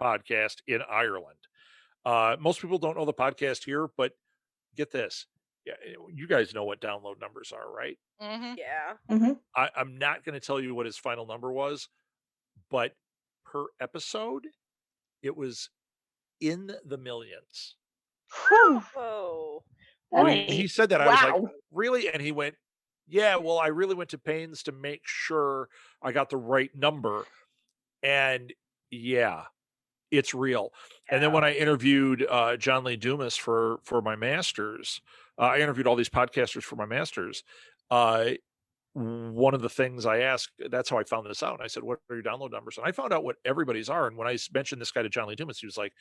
podcast in Ireland. Most people don't know the podcast here, but get this. Yeah, you guys know what download numbers are, right? Yeah. I'm not going to tell you what his final number was, but per episode, it was in the millions. Whoa. When he said that, I was like, Wow. really? And he went, yeah, well, I really went to pains to make sure I got the right number. And yeah, it's real. And then when I interviewed John Lee Dumas for my master's, I interviewed all these podcasters for my master's. One of the things I asked, that's how I found this out. And I said, what are your download numbers? And I found out what everybody's are. And when I mentioned this guy to John Lee Dumas, he was like,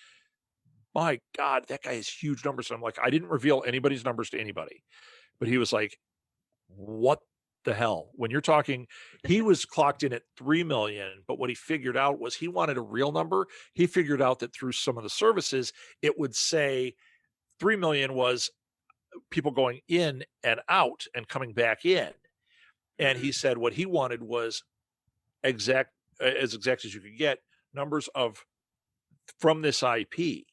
my God, that guy has huge numbers. And I'm like, I didn't reveal anybody's numbers to anybody. But he was like, what the hell? When you're talking, he was clocked in at 3 million, but what he figured out was he wanted a real number. He figured out that through some of the services, it would say 3 million was people going in and out and coming back in. And he said what he wanted was as exact as you could get numbers of from this IP.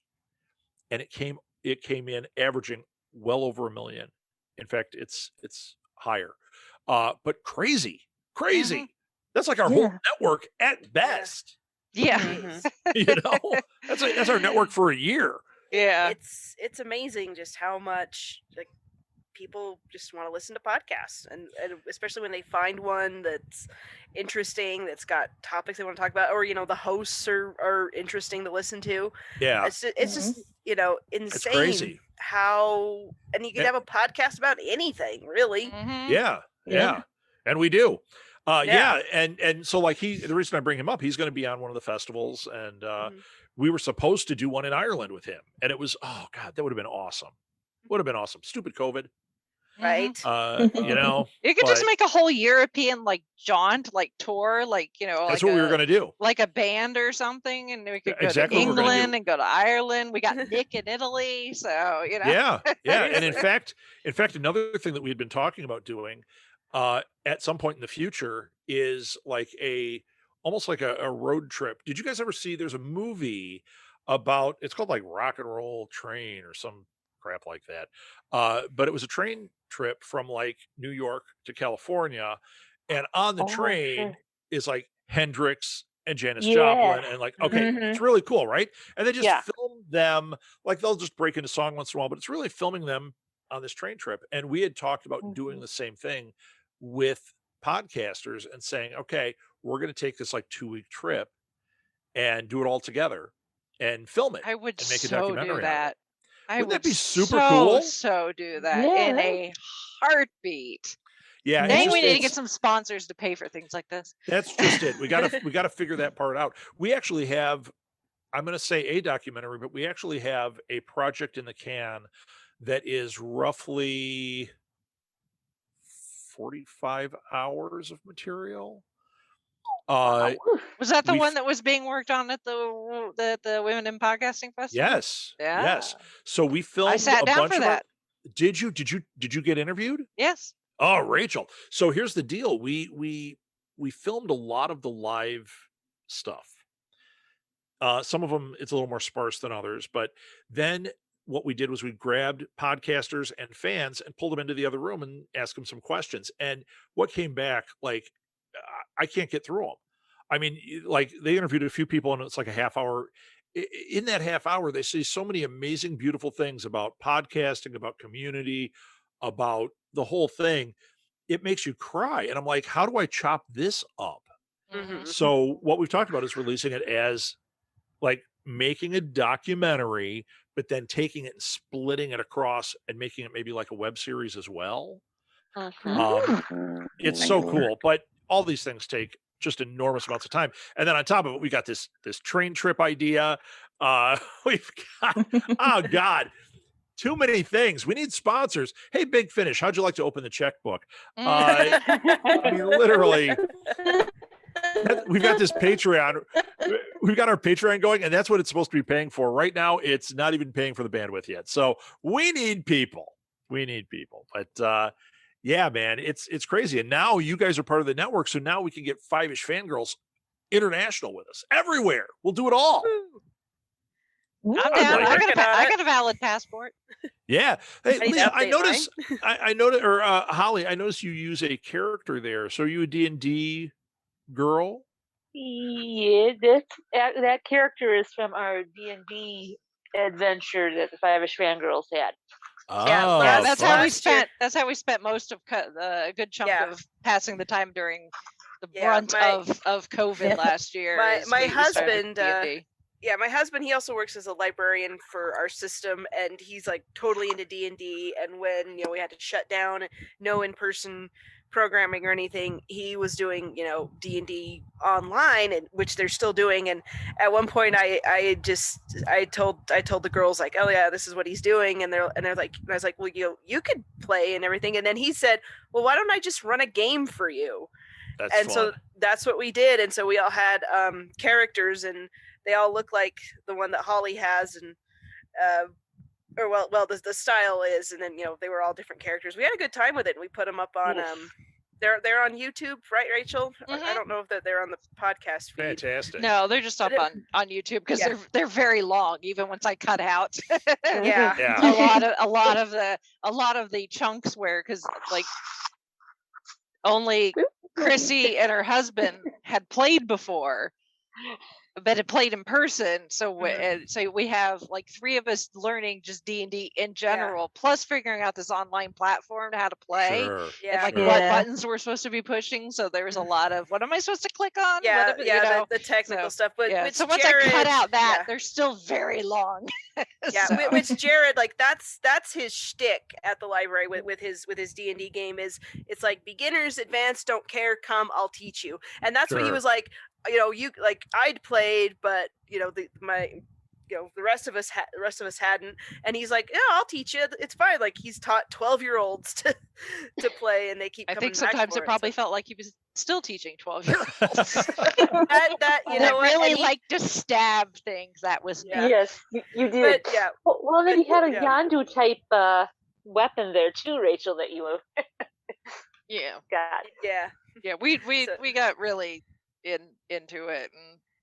And it came in averaging well over 1 million. In fact, it's higher. But crazy. That's like our whole network at best. Yeah. You know, that's our network for a year. Yeah. It's amazing just how much like people just want to listen to podcasts, and especially when they find one that's interesting, that's got topics they want to talk about, or you know the hosts are interesting to listen to. Yeah, it's just you know insane. It's crazy how, and you could have a podcast about anything really. Yeah, and we do. And so like the reason I bring him up, he's going to be on one of the festivals, and we were supposed to do one in Ireland with him, and it was, oh God, that would have been awesome. Stupid COVID. Right. You know, you could just make a whole European like jaunt, like tour, like, you know, that's like what we were going to do, like a band or something, and we could go exactly to England and go to Ireland. We got Nick in Italy, so you know. Yeah. And in fact, another thing that we had been talking about doing at some point in the future is like almost like a road trip. Did you guys ever see? There's a movie about, it's called like Rock and Roll Train or some crap like that. But it was a train trip from like New York to California, and on the train is like Hendrix and Janis Joplin, and like, okay, it's really cool, right? And they just film them, like they'll just break into song once in a while, but it's really filming them on this train trip. And we had talked about doing the same thing with podcasters and saying, okay, we're going to take this like 2-week trip and do it all together and film it. I would and make a so documentary do that. Wouldn't that be super cool? So do that in a heartbeat. Yeah, Dang, we need to get some sponsors to pay for things like this. That's just it. We gotta figure that part out. We actually have, I'm gonna say a documentary, but we actually have a project in the can that is roughly 45 hours of material. Uh, Was that the we one that was being worked on at the Women in Podcasting Festival? yes, Yeah. yes. So we filmed sat a down bunch for of our. that. Did you get interviewed? Yes. Oh, Rachel. So here's the deal. We filmed a lot of the live stuff. Some of them it's a little more sparse than others, but then what we did was we grabbed podcasters and fans and pulled them into the other room and asked them some questions. And what came back, like, I can't get through them. I mean, like they interviewed a few people and it's like a half hour. In that half hour, they say so many amazing, beautiful things about podcasting, about community, about the whole thing. It makes you cry. And I'm like, how do I chop this up? Mhm. So what we've talked about is releasing it as like making a documentary, but then taking it and splitting it across and making it maybe like a web series as well. It's so cool, but all these things take just enormous amounts of time. And then on top of it, we got this train trip idea. We've got, oh God, too many things. We need sponsors. Hey, Big Finish, how'd you like to open the checkbook? I mean, literally, we've got this Patreon. We've got our Patreon going, and that's what it's supposed to be paying for. Right now, it's not even paying for the bandwidth yet. So we need people. But yeah, man, it's crazy. And now you guys are part of the network. So now we can get Fiveish Fangirls International with us everywhere. We'll do it all. I'm down. like I got a valid passport. Yeah. Hey, I need to Lisa, I update noticed, I noticed, or Holly, I noticed you use a character there. So are you a D&D girl? Yeah, that character is from our D&D adventure that the Fiveish Fangirls had. Oh, Yeah, that's how we last year- spent. That's how we spent most of a good chunk Yeah. of passing the time during the Yeah, brunt my- of COVID last year. my we started husband, D&D. Yeah, my husband, he also works as a librarian for our system, and he's like totally into D&D. And when we had to shut down, no in-person programming or anything, he was doing D&D online, and which they're still doing. And at one point, I told the girls, like, oh yeah, this is what he's doing, and they're like, and I was like, well, you could play and everything. And then he said, well, why don't I just run a game for you? That's And fun. so that's what we did. And so we all had characters, and they all look like the one that Holly has, and the style is, and then they were all different characters. We had a good time with it, and we put them up on they're on YouTube, right, Rachel? I don't know if they're on the podcast feed. Fantastic. No, they're just up on YouTube because they're very long. Even once I cut out, Yeah. a lot of the chunks where because like only Chrissy and her husband had played before, but had played in person. So we have like three of us learning just D&D in general, plus figuring out this online platform how to play. Sure. Yeah. And what buttons we're supposed to be pushing. So there was a lot of what am I supposed to click on? Yeah, What, the technical stuff. But with so once Jared, I cut out that, they're still very long. Yeah, So- which Jared, like that's his shtick at the library with his D&D game is it's like beginners, advanced, don't care, come, I'll teach you. And that's what he Sure. was like, you like I'd played, but the rest of us hadn't, and he's like, yeah, I'll teach you, it's fine. Like he's taught 12-year-olds to play, and they keep I coming think back sometimes for it probably so. felt like he was still teaching 12-year-olds. that you know that what, really and he- like to stab things. That was Yeah. Yes, you did. but yeah, Well, then you had a Yeah. Yandu type weapon there too, Rachel, that you yeah. got. yeah. Yeah, we So- got really into it,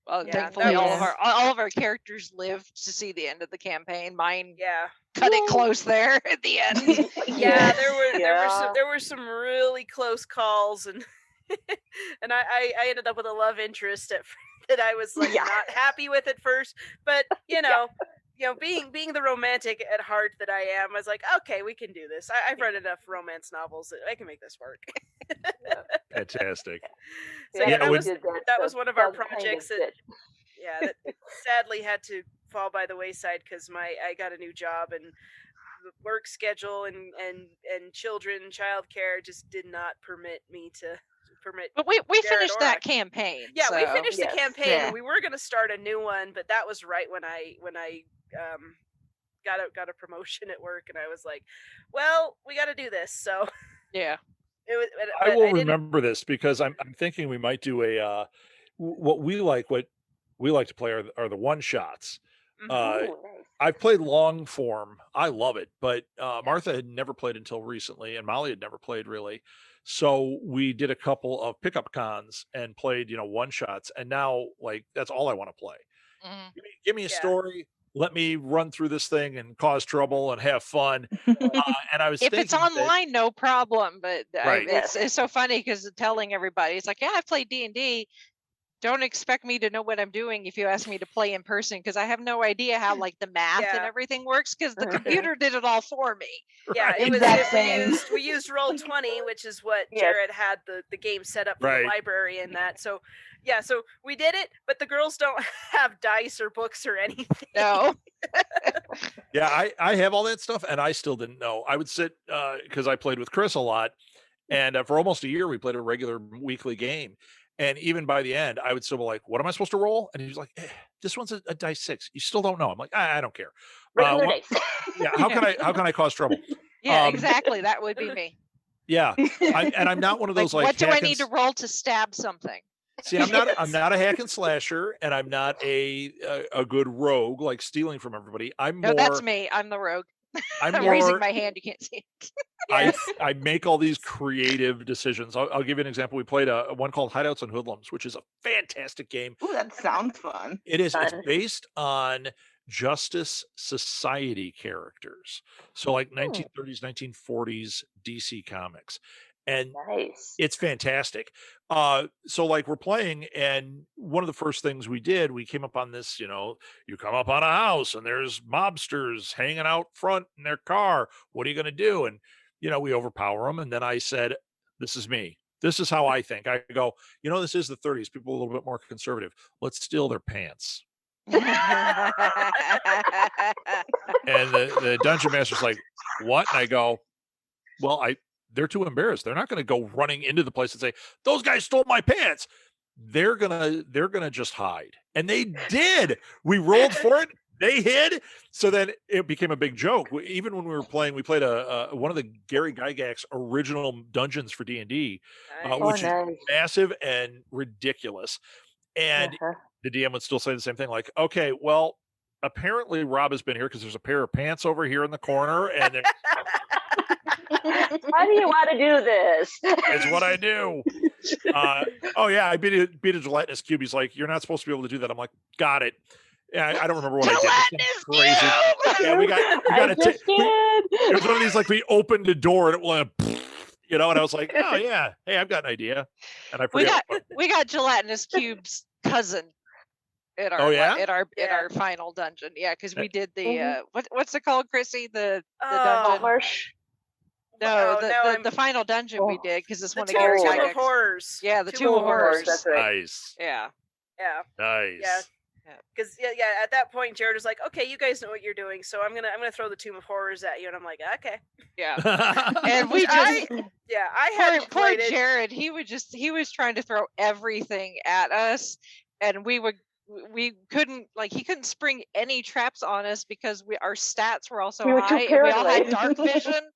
and Yeah, thankfully that all of our characters lived to see the end of the campaign. Mine Yeah. cut it close there at the end. Yeah, Yeah. there were some really close calls, and and I ended up with a love interest that I was like Yeah. not happy with at first, but being the romantic at heart that I am, I was like, okay, we can do this. I've read enough romance novels; I can make this work. Fantastic. So yeah, we that was one of our Doug kind of projects that did. that sadly had to fall by the wayside because I got a new job, and the work schedule and children, childcare just did not permit me to permit. But we Jared finished or that I- campaign. Yeah, we so- finished Yes. the campaign, Yeah. and we were going to start a new one, but that was right when I got a promotion at work, and I was like, well, we got to do this. So Yeah. It was, I but will I didn't. remember this because I'm thinking we might do a what we like to play are the one shots. Mhm. Uh, Ooh, nice. I've played long form. I love it, but Martha had never played until recently, and Molly had never played really. So we did a couple of pickup cons and played, one shots, and now like that's all I want to play. Mhm. Give me a Yeah. story. Let me run through this thing and cause trouble and have fun. And I was If it's thinking that, online, no problem. But right, it's so funny because telling everybody, it's like, yeah, I've played D&D. Don't expect me to know what I'm doing if you ask me to play in person, because I have no idea how like the math and Yeah. everything works, because the computer did it all for me. Yeah, it was. Exact We same. used Roll20, which is what Yes. Jared had the game set up for Right. the library and that. So yeah, so we did it, but the girls don't have dice or books or anything. No. Yeah, I have all that stuff, and I still didn't know. I would sit because I played with Chris a lot, and for almost a year we played a regular weekly game. And even by the end, I would still be like, "What am I supposed to roll?" And he was like, "This one's a dice 6. You still don't know." I'm like, "I don't care." Regular What- dice. yeah, how can I cause trouble? Yeah, Um, exactly. That would be me. Yeah, I'm not one of Like, those like. what do I hack and need to roll to stab something? See, I'm not a hack and slasher, and I'm not a good rogue like stealing from everybody. I'm No, more. that's me. I'm the rogue. I'm I'm raising more. my hand. You can't see it. Yes. I make all these creative decisions. I'll give you an example. We played a one called Hideouts and Hoodlums, which is a fantastic game. Ooh, that sounds fun. It is. It's Fun. based on Justice Society characters, so like 1930s, 1940s DC comics, and Nice. it's fantastic. So like we're playing, and one of the first things we did, we came up on this, you come up on a house and there's mobsters hanging out front in their car. What are you going to do? And, we overpower them. And then I said, this is me. This is how I think. I go, this is the 30s. People are a little bit more conservative. Let's steal their pants. And the dungeon master's like, what? And I go, well, they're too embarrassed. They're not going to go running into the place and say, those guys stole my pants. They're gonna just hide. And they did. We rolled for it. They hid. So then it became a big joke. Even when we were playing, we played one of the Gary Gygax's original dungeons for D&D, Nice. which nice. is massive and ridiculous. And Uh-huh. the DM would still say the same thing, like, okay, well, apparently Rob has been here because there's a pair of pants over here in the corner, and Why do you want to do this? it's what I do. Oh yeah, I beat a gelatinous cube. He's like, you're not supposed to be able to do that. I'm like, got it. Yeah, I don't remember what I did. It's crazy. Yeah, we got I a just did. it was one of these like we opened a door and it went, and I was like, oh yeah, hey, I've got an idea, and I forget. we got gelatinous cube's cousin at our Oh, yeah? at our Yeah. final dungeon. Yeah, because we did the what's it called, Chrissy? The dungeon. Oh, Marsh. No, I'm- the final dungeon we Oh. did, because it's the one of Tomb Gary of Gygax's. Horrors. Yeah, the Tomb Tomb of of Horrors. That's right. Nice, Yeah. Yeah. nice. Yeah. Yeah. Because at that point Jared was like, okay, you guys know what you're doing, so I'm gonna throw the Tomb of Horrors at you, and I'm like, okay. Yeah. And we Which just I hadn't poor played it. Jared, he was trying to throw everything at us, and we couldn't, like, he couldn't spring any traps on us because our stats were also We were too high, and we all had paranoid. dark vision.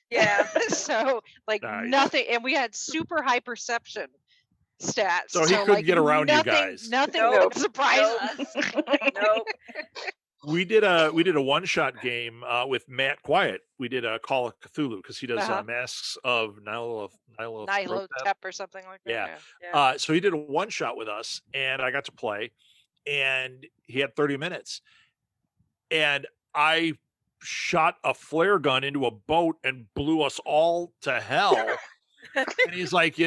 Yeah. So like Nice. nothing, and we had super high perception stats. So he couldn't like, get around you nothing, guys. Nothing Nope. would surprise Nope. us. Nope. We did a one shot game with Matt Quiet. We did a Call of Cthulhu because he does Uh-huh. Masks of Nylo Tep or something like that. Yeah. Yeah. So he did a one shot with us, and I got to play, and he had 30 minutes, and I shot a flare gun into a boat and blew us all to hell. And he's like,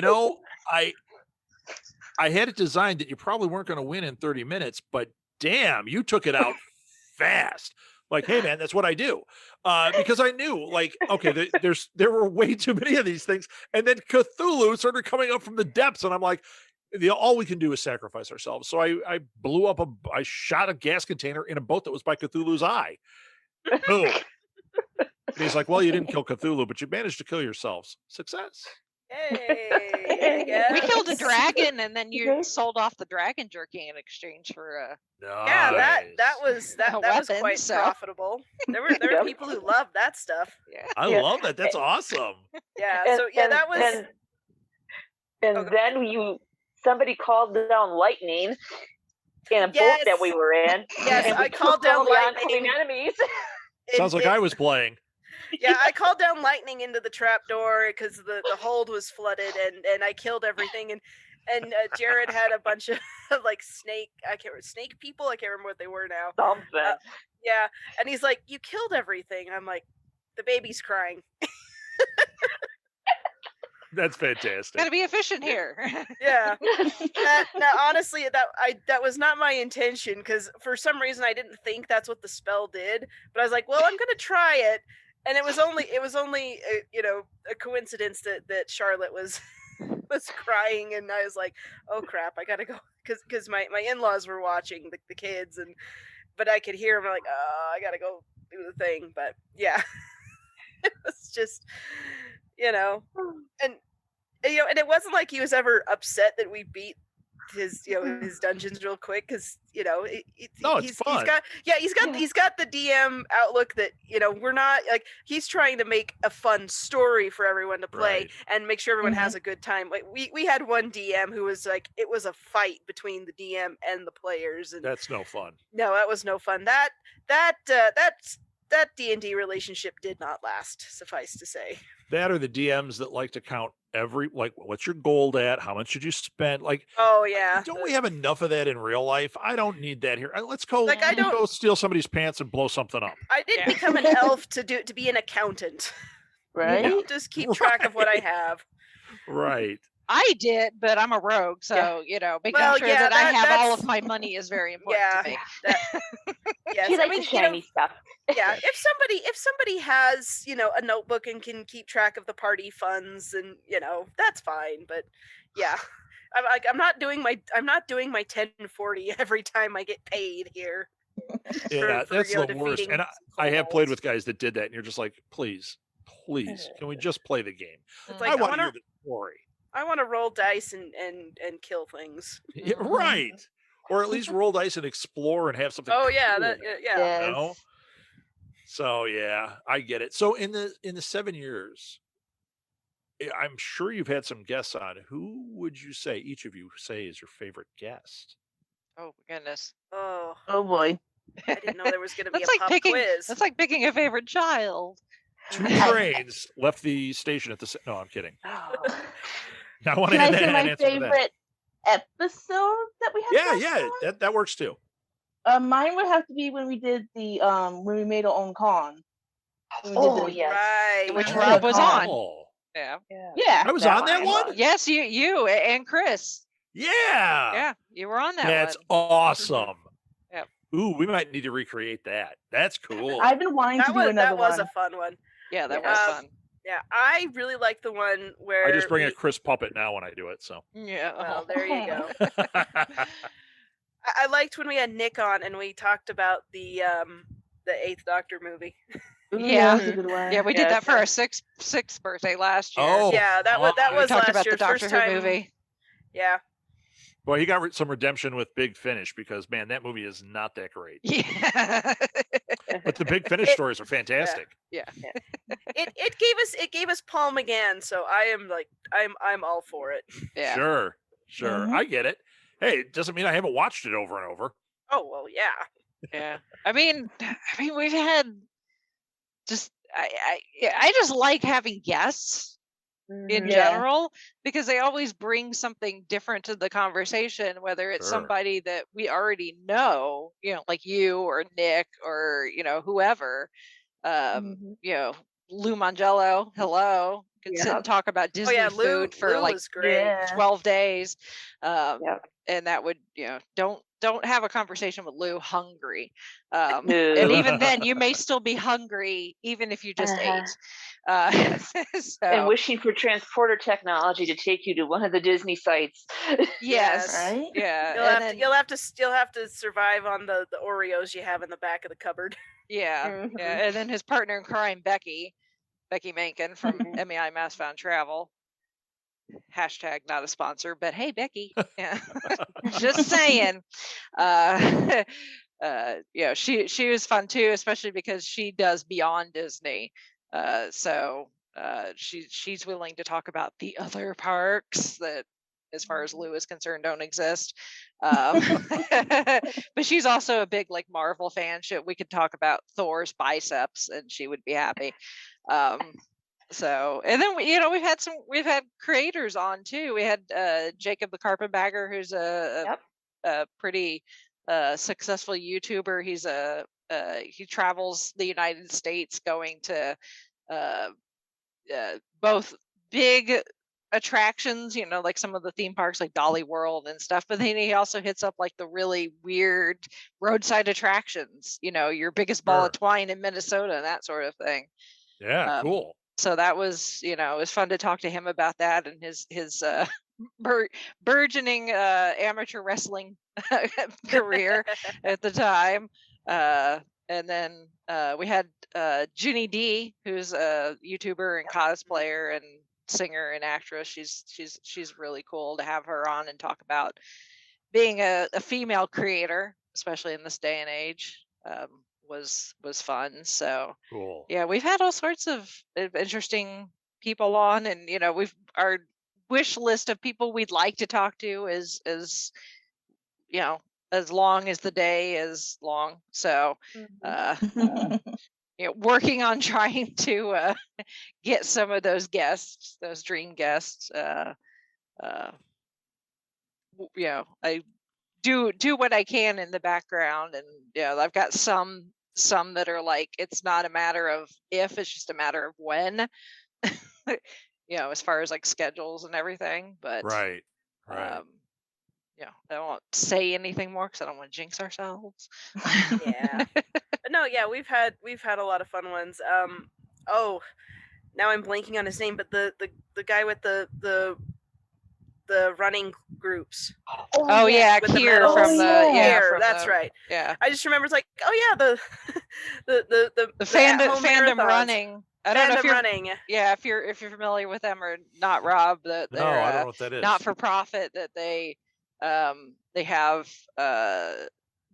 I had it designed that you probably weren't going to win in 30 minutes, but damn, you took it out fast. Like, hey man, that's what I do. Because I knew, like, okay, there were way too many of these things. And then Cthulhu started coming up from the depths, and I'm like, all we can do is sacrifice ourselves. So I blew up I shot a gas container in a boat that was by Cthulhu's eye. Boom. And he's like, well, you didn't kill Cthulhu, but you managed to kill yourselves. Success. Hey, yeah. We killed a dragon, and then you Okay. sold off the dragon jerky in exchange for Yeah, that was Weapon, quite so. profitable. There were Yep. people who loved that stuff. yeah. I Yeah. love that. That's awesome. Yeah. And- So yeah, and- that was and And Okay. then somebody called down lightning in a boat Yes. that we were in. Yes, and we I called took all down the oncoming lightning. enemies. Sounds like I was playing. Yeah, I called down lightning into the trap door because the hold was flooded, and I killed everything. And Jared had a bunch of like snake people. I can't remember what they were now. Something. Yeah, and he's like, "You killed everything." I'm like, "The baby's crying." That's fantastic. Gotta be efficient here. Yeah. Now, honestly, that was not my intention, because for some reason I didn't think that's what the spell did. But I was like, well, I'm gonna try it, and it was only a coincidence that Charlotte was crying, and I was like, oh crap, I gotta go, because my in-laws were watching the kids, but I could hear them like, oh, I gotta go do the thing. But yeah, it was just, and it wasn't like he was ever upset that we beat his his dungeons real quick, because No, it's fun. he's got the DM outlook that we're not like, he's trying to make a fun story for everyone to play, Right. and make sure everyone has a good time. Like we had one DM who was like, it was a fight between the DM and the players, and That's no fun. no, that was no fun. That D&D relationship did not last, suffice to say. That or the DMs that like to count what's your gold at? How much did you spend? Like, Oh yeah. don't we have enough of that in real life? I don't need that here. Let's go. Like, I don't- go steal somebody's pants and blow something up. I did Yeah. become an elf to be an accountant. Right? Yeah. Just keep track of what I have. Right. I did, but I'm a rogue, so making Well, sure yeah, that I have all that's- of my money is very important Yeah. to me. Yes, She I likes mean, the shiny stuff. yeah. If somebody has a notebook and can keep track of the party funds, and that's fine. But yeah, I'm not doing my 1040 every time I get paid here. Yeah, for, that's the worst. defeating And I have played kobolds. with guys that did that, and you're just like, please, can we just play the game? It's Mm. like, I want to wanna- hear the story. I want to roll dice and kill things. Yeah, right. Or at least roll dice and explore and have something. Oh yeah, cool that in it, yeah. Yes. you know? So yeah, I get it. So in the 7 years, I'm sure you've had some guests on. Who would you say, each of you say, is your favorite guest? Oh goodness, Oh, Oh boy. I didn't know there was going to be that's a like pop picking. quiz. That's like picking a favorite child. 2 trains left the station at the. No, I'm kidding. Oh. I want to Can I add say that my answer to that. favorite episode that we had? Yeah, that works too. Mine would have to be when we did the when we made our own con. When we did Oh, the- yes. Right. Which Yeah. Rob was on. Oh, Yeah. Yeah. I was on that I one. love. Yes, you and Chris. Yeah, Yeah, you were on that that's one. awesome. Yep. Ooh, we might need to recreate that. That's cool. I've been wanting to do another That was one. a fun one. Yeah, that was fun. Yeah, I really like the one where I just bring a we- Chris puppet now when I do it. So Yeah. Well, there you go. I liked when we had Nick on and we talked about the Eighth Doctor movie. Ooh, Yeah. that was a good one. Yeah, we did Yeah, that for so- our sixth birthday last year. Oh, Yeah, that was we we talked last about the year's Doctor first Who time. movie. Yeah, well, he got some redemption with Big Finish because man, that movie is not that great. Yeah. But the Big Finish stories are fantastic. it gave us Paul McGann, so I'm all for it. Yeah. Sure, Mhm. I get it. Hey, it doesn't mean I haven't watched it over and over. Oh well, yeah. Yeah. I mean, we've had just I just like having guests in Yeah. general because they always bring something different to the conversation, whether it's Sure. somebody that we already know, like you or Nick or whoever. Mhm. Lou Mangello, hello. Could sit Yeah. and talk about Disney Oh yeah, Lou food for Lou like was great. Yeah. 12 days. Yep. And that would, don't have a conversation with Lou hungry. No. And even then you may still be hungry, even if you just Uh-huh. ate. So, And wishing for transporter technology to take you to one of the Disney sites. yes. Right? Yeah. You'll and have then- to you'll have to survive on the Oreos you have in the back of the cupboard. Yeah. Mhm. Yeah. And then his partner in crime, Becky Mankin from MEI Mass Found Travel. Hashtag not a sponsor, but hey, Becky. Yeah. Just saying. She was fun too, especially because she does beyond Disney. So she's willing to talk about the other parks that, as far as Lou is concerned, don't exist. But she's also a big like Marvel fan. We could talk about Thor's biceps, and she would be happy. So, and then we've had creators on too. We had Jacob the Carpetbagger, who's a pretty successful YouTuber. He travels the United States going to both big attractions, like some of the theme parks like Dolly World and stuff, but then he also hits up like the really weird roadside attractions, your biggest ball of twine in Minnesota and that sort of thing. Yeah, cool. So that was, it was fun to talk to him about that and his burgeoning amateur wrestling career at the time. And then we had Ginny D, who's a YouTuber and cosplayer and singer and actress. She's really cool to have her on and talk about being a female creator, especially in this day and age. Was fun. So cool. Yeah, we've had all sorts of interesting people on, and our wish list of people we'd like to talk to is as long as the day is long. So working on trying to get some of those guests, those dream guests. I do what I can in the background, and I've got some that are like, it's not a matter of if, it's just a matter of when. As far as like schedules and everything. But right. I won't say anything more because I don't want to jinx ourselves. Yeah. No, yeah, we've had a lot of fun ones. Oh, now I'm blanking on his name, but the guy with the running groups. Oh yeah, Kier from that's right. Yeah, I just remember it's like, oh yeah, the fandom running. I don't know if you're running. Yeah, if you're familiar with them or not, Rob. No, I don't know what that is. Not for profit that they have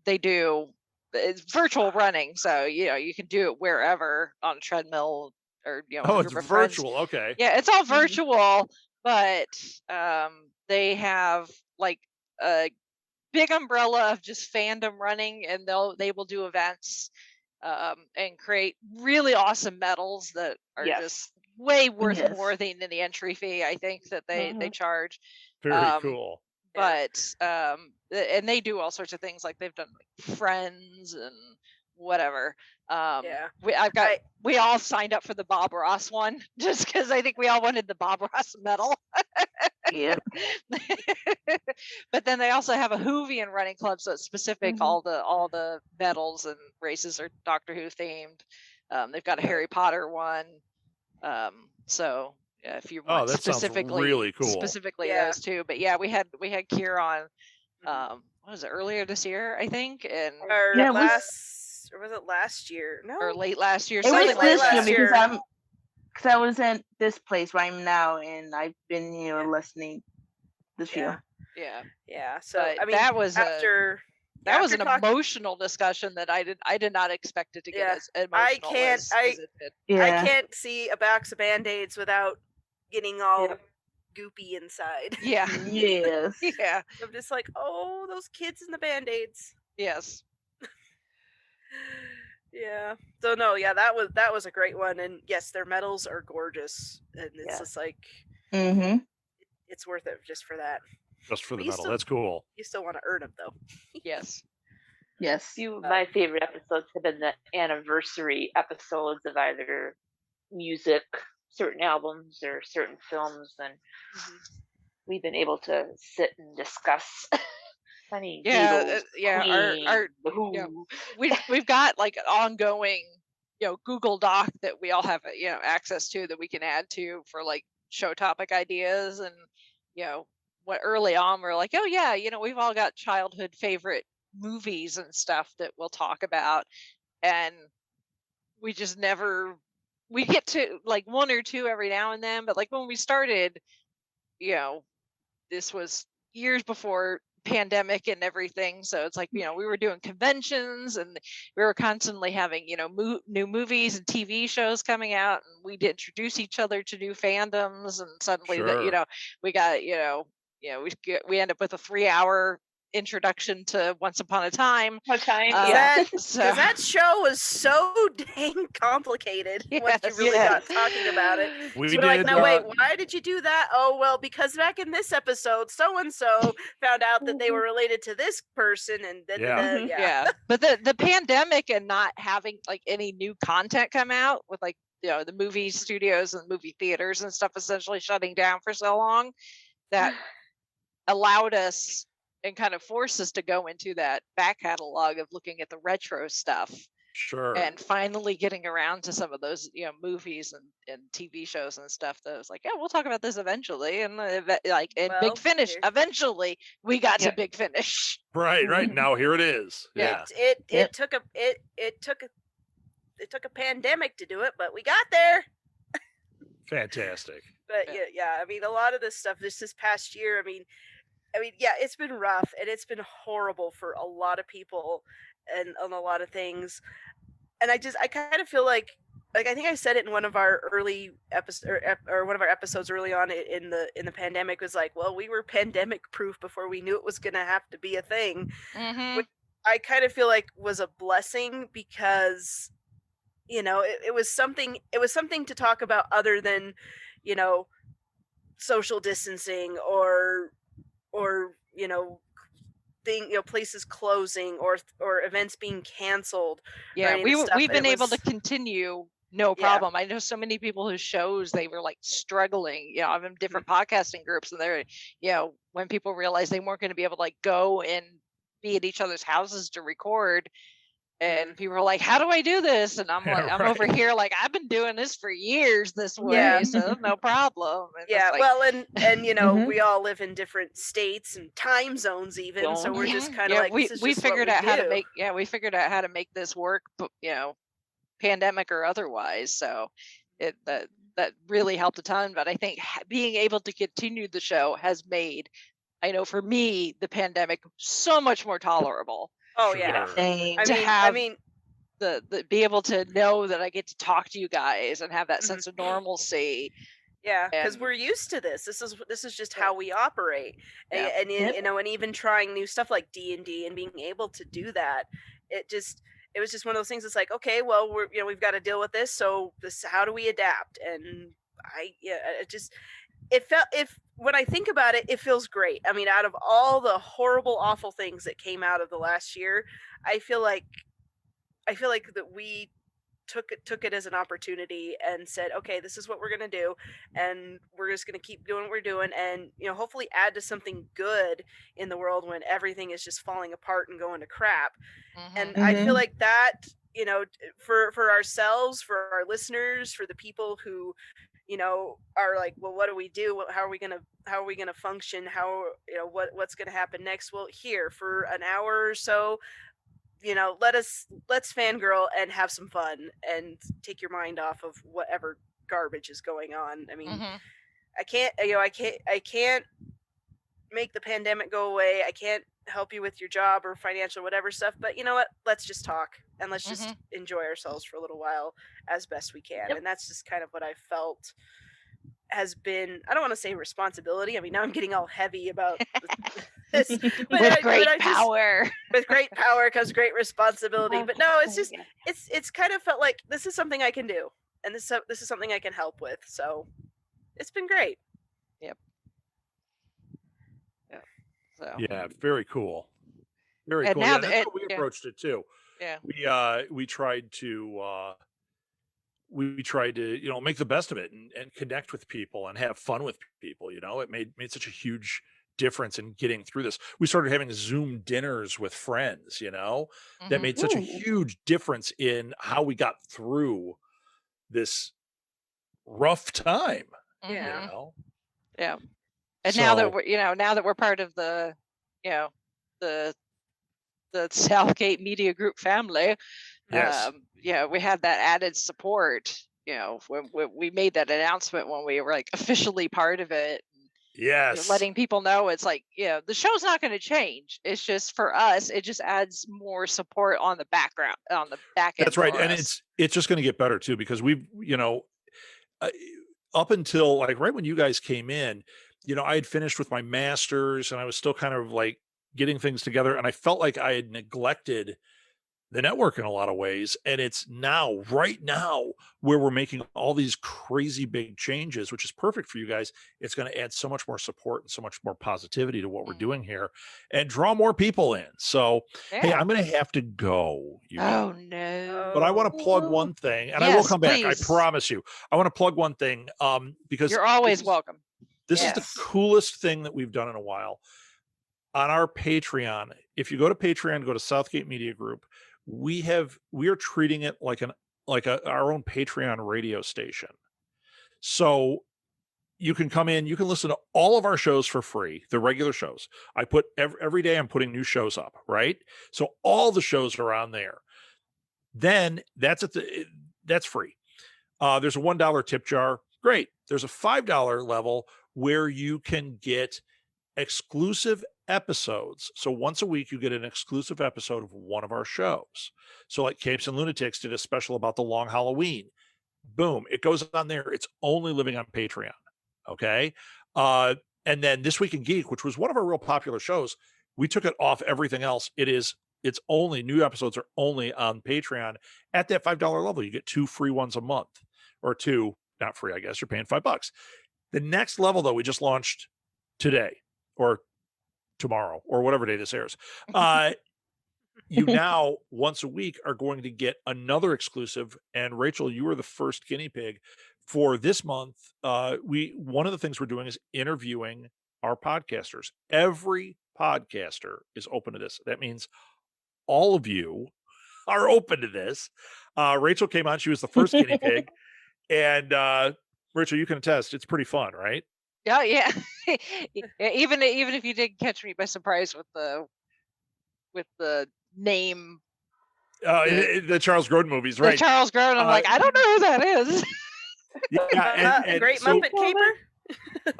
they do. It's virtual running, so you can do it wherever on a treadmill or Oh, it's virtual. Friends. Okay. Yeah, it's all virtual, but they have like a big umbrella of just fandom running, and they will do events and create really awesome medals that are just way worth more than the entry fee, I think, that they charge. Very cool. But and they do all sorts of things, like they've done like Friends and whatever. We all signed up for the Bob Ross one just because I think we all wanted the Bob Ross medal. Yep. But then they also have a Whovian running club, so it's specific. All the medals and races are Doctor Who themed. They've got a Harry Potter one. So yeah, if you want that specifically, sounds really cool. Specifically those two. But yeah, we had Kier on. What was it, earlier this year, I think, and or was it last year? No, or late last year. It was late last year year. because I was in this place where I'm now, and I've been listening this year. Yeah. So but I mean, that was after that was an emotional discussion that I did not expect it to get as emotional as it did. I can't see a box of Band-Aids without getting all goopy inside. Yeah. Yes. Yeah. I'm just like, oh, those kids in the Band-Aids. Yes. Yeah. So no, yeah, that was a great one, and yes, their medals are gorgeous, and it's just like, it's worth it just for that. Just for the medal. That's cool. You still want to earn them, though. Yes. Yes. Few of my favorite episodes have been the anniversary episodes of either music, certain albums, or certain films, and we've been able to sit and discuss. I mean, we've got like an ongoing, Google Doc that we all have, access to, that we can add to for like show topic ideas. And what early on we're like, oh yeah, we've all got childhood favorite movies and stuff that we'll talk about, and we just never, we get to like one or two every now and then, but like when we started, this was years before pandemic and everything. So it's like, we were doing conventions and we were constantly having, new movies and TV shows coming out, and we'd introduce each other to new fandoms, and suddenly that, we got, we end up with a 3-hour introduction to Once Upon a Time. Because that show was so dang complicated once you really got talking about it. We so we're like, no, wait, why did you do that? Oh, well, because back in this episode, so and so found out that they were related to this person, and But the pandemic and not having like any new content come out, with like the movie studios and movie theaters and stuff essentially shutting down for so long, that allowed us and kind of forced us to go into that back catalog of looking at the retro stuff. Sure. And finally getting around to some of those, movies and TV shows and stuff that was like, yeah, we'll talk about this eventually. And Big Finish, eventually we got to Big Finish. Right. Now here it is. Yeah. It took a pandemic to do it, but we got there. Fantastic. But I mean, a lot of this stuff this past year, I mean, it's been rough, and it's been horrible for a lot of people and on a lot of things. And I kind of feel like I think I said it in one of our early episodes or one of our episodes early on in the pandemic, was like, well, we were pandemic proof before we knew it was going to have to be a thing, which I kind of feel like was a blessing, because it was something to talk about other than social distancing or places closing or events being canceled. We've been able to continue no problem. I know so many people whose shows they were like struggling. I'm in different podcasting groups, and they're when people realized they weren't going to be able to like go and be at each other's houses to record. And people were like, how do I do this? And I'm like, I'm over here like, I've been doing this for years this way, so no problem. And and we all live in different states and time zones even, so we're just kind of like, we figured out how to make this work, pandemic or otherwise. So that really helped a ton. But I think being able to continue the show has made, I know for me, the pandemic so much more tolerable. Oh yeah. I mean, the be able to know that I get to talk to you guys and have that sense of normalcy. Yeah, because we're used to this. This is just how we operate, and even trying new stuff like D&D and being able to do that, it was just one of those things. It's like, okay, well, we've got to deal with this. So how do we adapt? And when I think about it, it feels great. I mean, out of all the horrible, awful things that came out of the last year, I feel like that we took it as an opportunity and said, okay, this is what we're going to do, and we're just going to keep doing what we're doing, and hopefully add to something good in the world when everything is just falling apart and going to crap. And I feel like that, for ourselves, for our listeners, for the people who are like, well, what do we do? How are we gonna function? What's gonna happen next? Well, here for an hour or so, let's fangirl and have some fun and take your mind off of whatever garbage is going on. I mean, I can't make the pandemic go away. I can't help you with your job or financial whatever stuff, but you know what? Let's just talk and let's just enjoy ourselves for a little while as best we can. And that's just kind of what I felt has been, I don't want to say responsibility. I mean, now I'm getting all heavy about this. But with great power. With great power comes great responsibility. But no, it's just, it's kind of felt like this is something I can do. And this is something I can help with. So it's been great. Yep. So. Yeah, very cool. Very and cool. Now that's how we approached it too. Yeah. We tried to make the best of it and connect with people and have fun with people. It made such a huge difference in getting through this. We started having Zoom dinners with friends, that made such a huge difference in how we got through this rough time. Yeah. And now that we're part of the Southgate Media Group family, yes. We had that added support. When we made that announcement when we were like officially part of it. Yes. letting people know it's like, the show's not going to change. It's just for us, it just adds more support on the background, on the back end. That's right. for And us. it's just going to get better too, because we've, uh, up until like right when you guys came in, I had finished with my master's and I was still kind of like getting things together. And I felt like I had neglected the network in a lot of ways. And it's right now, where we're making all these crazy big changes, which is perfect for you guys. It's going to add so much more support and so much more positivity to what we're doing here and draw more people in. So, hey, Yeah. I'm going to have to go. You guys. Oh no. But I want to plug one thing, and I will Yes, come back. please. I promise you. I want to plug one thing, because You're always welcome. This is Yes. the coolest thing that we've done in a while. On our Patreon, if you go to Patreon, go to Southgate Media Group. We are treating it like our own Patreon radio station. So you can come in, you can listen to all of our shows for free, the regular shows. I put every day I'm putting new shows up, right? So all the shows are on there. Then that's free. There's a $1 tip jar. Great. There's a $5 level where you can get exclusive episodes. So once a week, you get an exclusive episode of one of our shows. So like Capes and Lunatics did a special about the Long Halloween. Boom. It goes on there. It's only living on Patreon. Okay. And then This Week in Geek, which was one of our real popular shows, we took it off everything else. It's only new episodes are only on Patreon at that $5 level. You get 2 free ones a month, or 2, not free, I guess you're paying $5. The next level though, we just launched today or tomorrow or whatever day this airs. You now once a week are going to get another exclusive. And Rachel, you were the first guinea pig for this month. One of the things we're doing is interviewing our podcasters. Every podcaster is open to this. That means all of you are open to this. Rachel came on. She was the first guinea pig. And Rachel, you can attest, it's pretty fun, right? Oh yeah. even if you did catch me by surprise with the name, The Charles Grodin movies, the right? Charles Grodin, I'm like, I don't know who that is. Yeah, and Great so- Muppet Caper.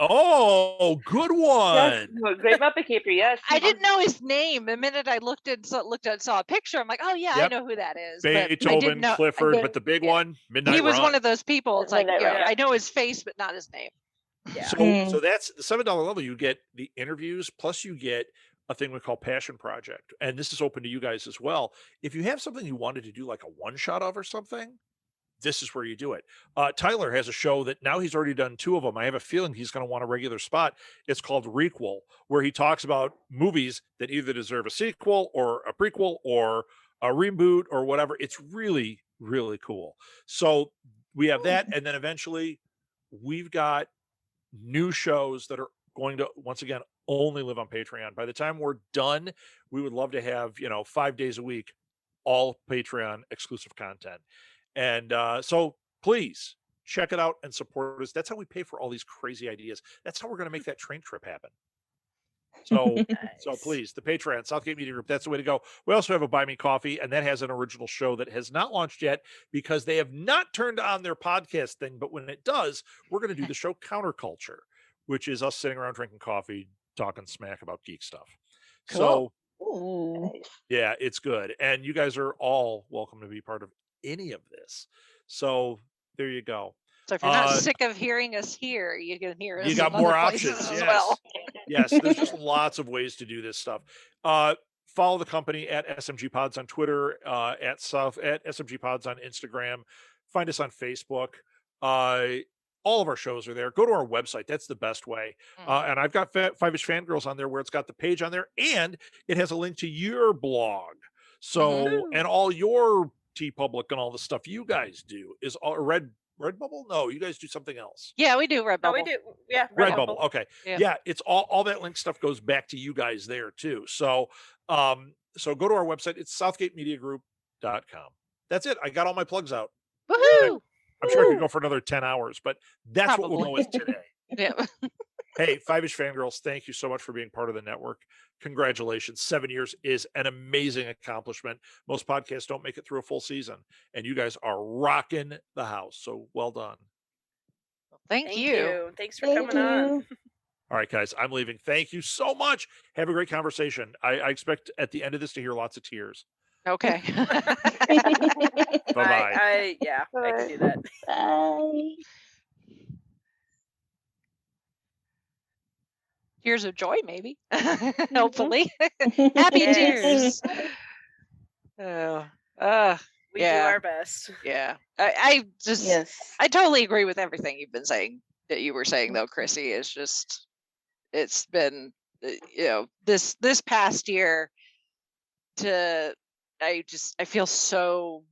Oh, good one. Yes, Great Muppet Caper. Yes, I didn't know his name. The minute I looked and saw a picture, I'm like, oh yeah, Yep. I know who that is. But I Beethoven, didn't know Clifford, but the big one, Midnight he was Run. one of those people. It's like, Midnight Run. I know his face, but not his name. Yeah. So that's the $7 level. You get the interviews, plus you get a thing we call Passion Project. And this is open to you guys as well. If you have something you wanted to do like a one shot of or something, this is where you do it. Tyler has a show that now he's already done 2 of them. I have a feeling he's going to want a regular spot. It's called Requel, where he talks about movies that either deserve a sequel or a prequel or a reboot or whatever. It's really, really cool. So we have that. And then eventually we've got new shows that are going to, once again, only live on Patreon. By the time we're done, we would love to have, 5 days a week, all Patreon exclusive content. And so please check it out and support us. That's how we pay for all these crazy ideas. That's how we're going to make that train trip happen. So, so Nice. please, the Patreon, Southgate Media Group, that's the way to go. We also have a Buy Me Coffee, and that has an original show that has not launched yet because they have not turned on their podcast thing. But when it does, we're going to do the show Counterculture, which is us sitting around drinking coffee, talking smack about geek stuff. So, Ooh. Nice. yeah, it's good. And you guys are all welcome to be part of any of this. So there you go. So if you're not Uh, sick of hearing us here, you can hear us. You got in more other places options. as Yes. well. Yes. There's just lots of ways to do this stuff. Follow the company at SMG Pods on Twitter, at SMG Pods on Instagram. Find us on Facebook. All of our shows are there. Go to our website. That's the best way. And I've got Fiveish Fangirls on there where it's got the page on there and it has a link to your blog. So, and all your TeePublic and all the stuff you guys do is all Redbubble? No, you guys do something else. Yeah, we do Redbubble. No, we do. Yeah, Redbubble. Okay. Yeah. Yeah, it's all that link stuff goes back to you guys there too. So so go to our website. It's southgatemediagroup.com. That's it. I got all my plugs out. Woohoo! I'm sure I could go for another 10 hours, but that's what we'll go with today. Yeah. Hey, Fiveish Fangirls, thank you so much for being part of the network. Congratulations. 7 years is an amazing accomplishment. Most podcasts don't make it through a full season, and you guys are rocking the house. So well done. Thank you. Thanks for coming on. All right, guys, I'm leaving. Thank you so much. Have a great conversation. I expect at the end of this to hear lots of tears. Okay. Bye-bye. Yeah, I can do that. Bye. Tears of joy, maybe. Hopefully. Happy Yes. tears. Oh, We do yeah. our best. Yeah. I just, Yes. I totally agree with everything you've been saying, that you were saying, though, Chrissy. It's just, it's been, this past year I feel so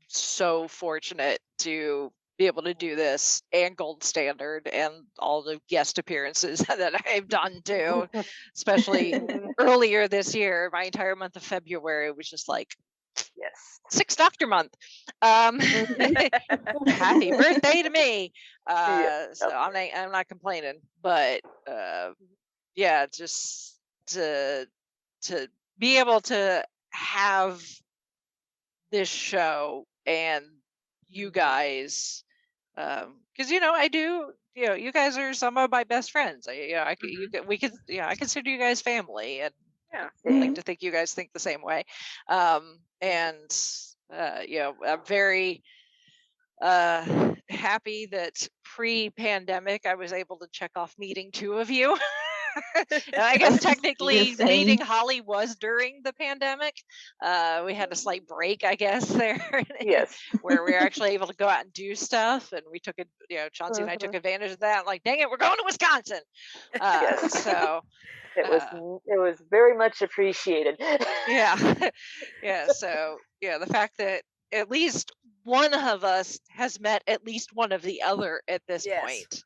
fortunate to be able to do this, and Gold Standard, and all the guest appearances that I've done too, especially earlier this year. My entire month of February was just like, Yes. 6 Doctor Month. Happy birthday to me. So I'm not complaining, but yeah, just to be able to have this show and you guys, because I do, you guys are some of my best friends. I consider you guys family, and Yeah. I like to think you guys think the same way. And I'm very happy that pre-pandemic I was able to check off meeting 2 of you. And I guess technically Yes, same. meeting Holly was during the pandemic. We had a slight break, I guess, there. Yes. Where we were actually able to go out and do stuff, and we took it. Chauncey and I took advantage of that. Like, dang it, we're going to Wisconsin. Yes. So It was very much appreciated. yeah. Yeah. So the fact that at least one of us has met at least one of the other at this Yes. point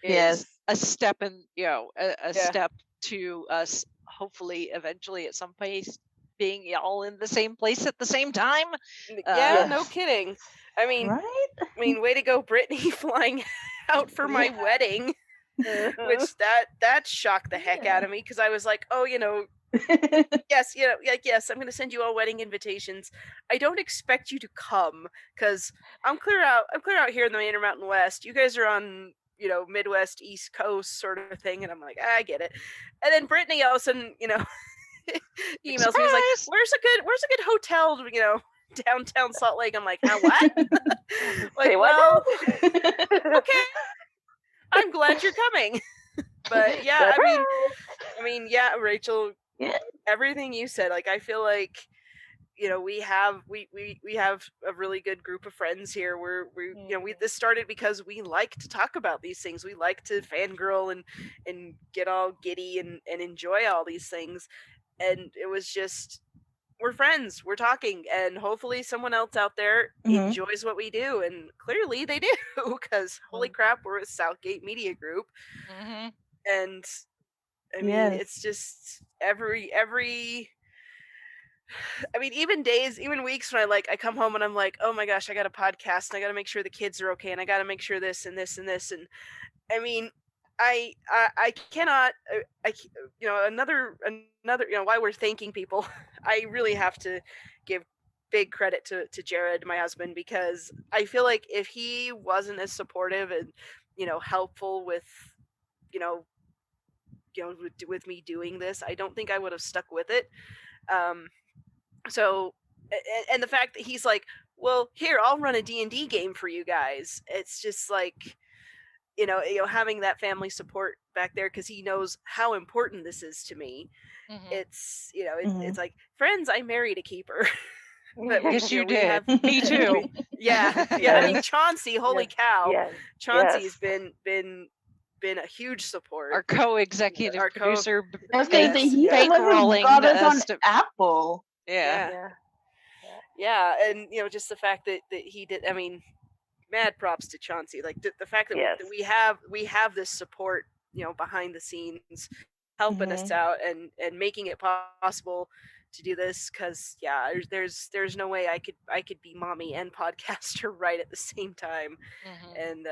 is Yes. a step in, a step to us hopefully eventually at some place being all in the same place at the same time. Yeah, no kidding. I mean, Right? way to go, Brittany, flying out for my wedding. Which that shocked the heck out of me, because I was like, oh, yes, yes, I'm gonna send you all wedding invitations. I don't expect you to come, because I'm clear out here in the Intermountain West. You guys are on Midwest, East Coast sort of thing, and I'm like, I get it. And then Brittany all of a sudden, emails me, was like, where's a good hotel, downtown Salt Lake? I'm like, what? Like, well, okay, I'm glad you're coming. But yeah, I mean, yeah, Rachel, everything you said, like, I feel like, we have a really good group of friends here. This started because we like to talk about these things. We like to fangirl and get all giddy and enjoy all these things. And it was just, we're friends, we're talking, and hopefully someone else out there enjoys what we do, and clearly they do, because holy crap, we're a Southgate Media Group. And I mean, it's just every I mean, even weeks when I come home and I'm like, oh my gosh, I got a podcast, and I got to make sure the kids are okay, and I got to make sure this and this and this. And I mean, I cannot, another, why we're thanking people, I really have to give big credit to Jared, my husband, because I feel like if he wasn't as supportive and, helpful with, with me doing this, I don't think I would have stuck with it. So, and the fact that he's like, well, here, I'll run a D&D game for you guys. It's just like, having that family support back there, because he knows how important this is to me. It's, it's like, friends, I married a keeper. Yes, you did. Me too. Yeah. I mean, Chauncey, holy cow. Yes. Chauncey's been a huge support. Our co-executive producer. I was going to say, he got us on Apple. Yeah. And just the fact that he did, I mean, mad props to Chauncey. Like the fact that, that we have this support, behind the scenes, helping us out and making it possible to do this, because there's no way I could be mommy and podcaster right at the same time. And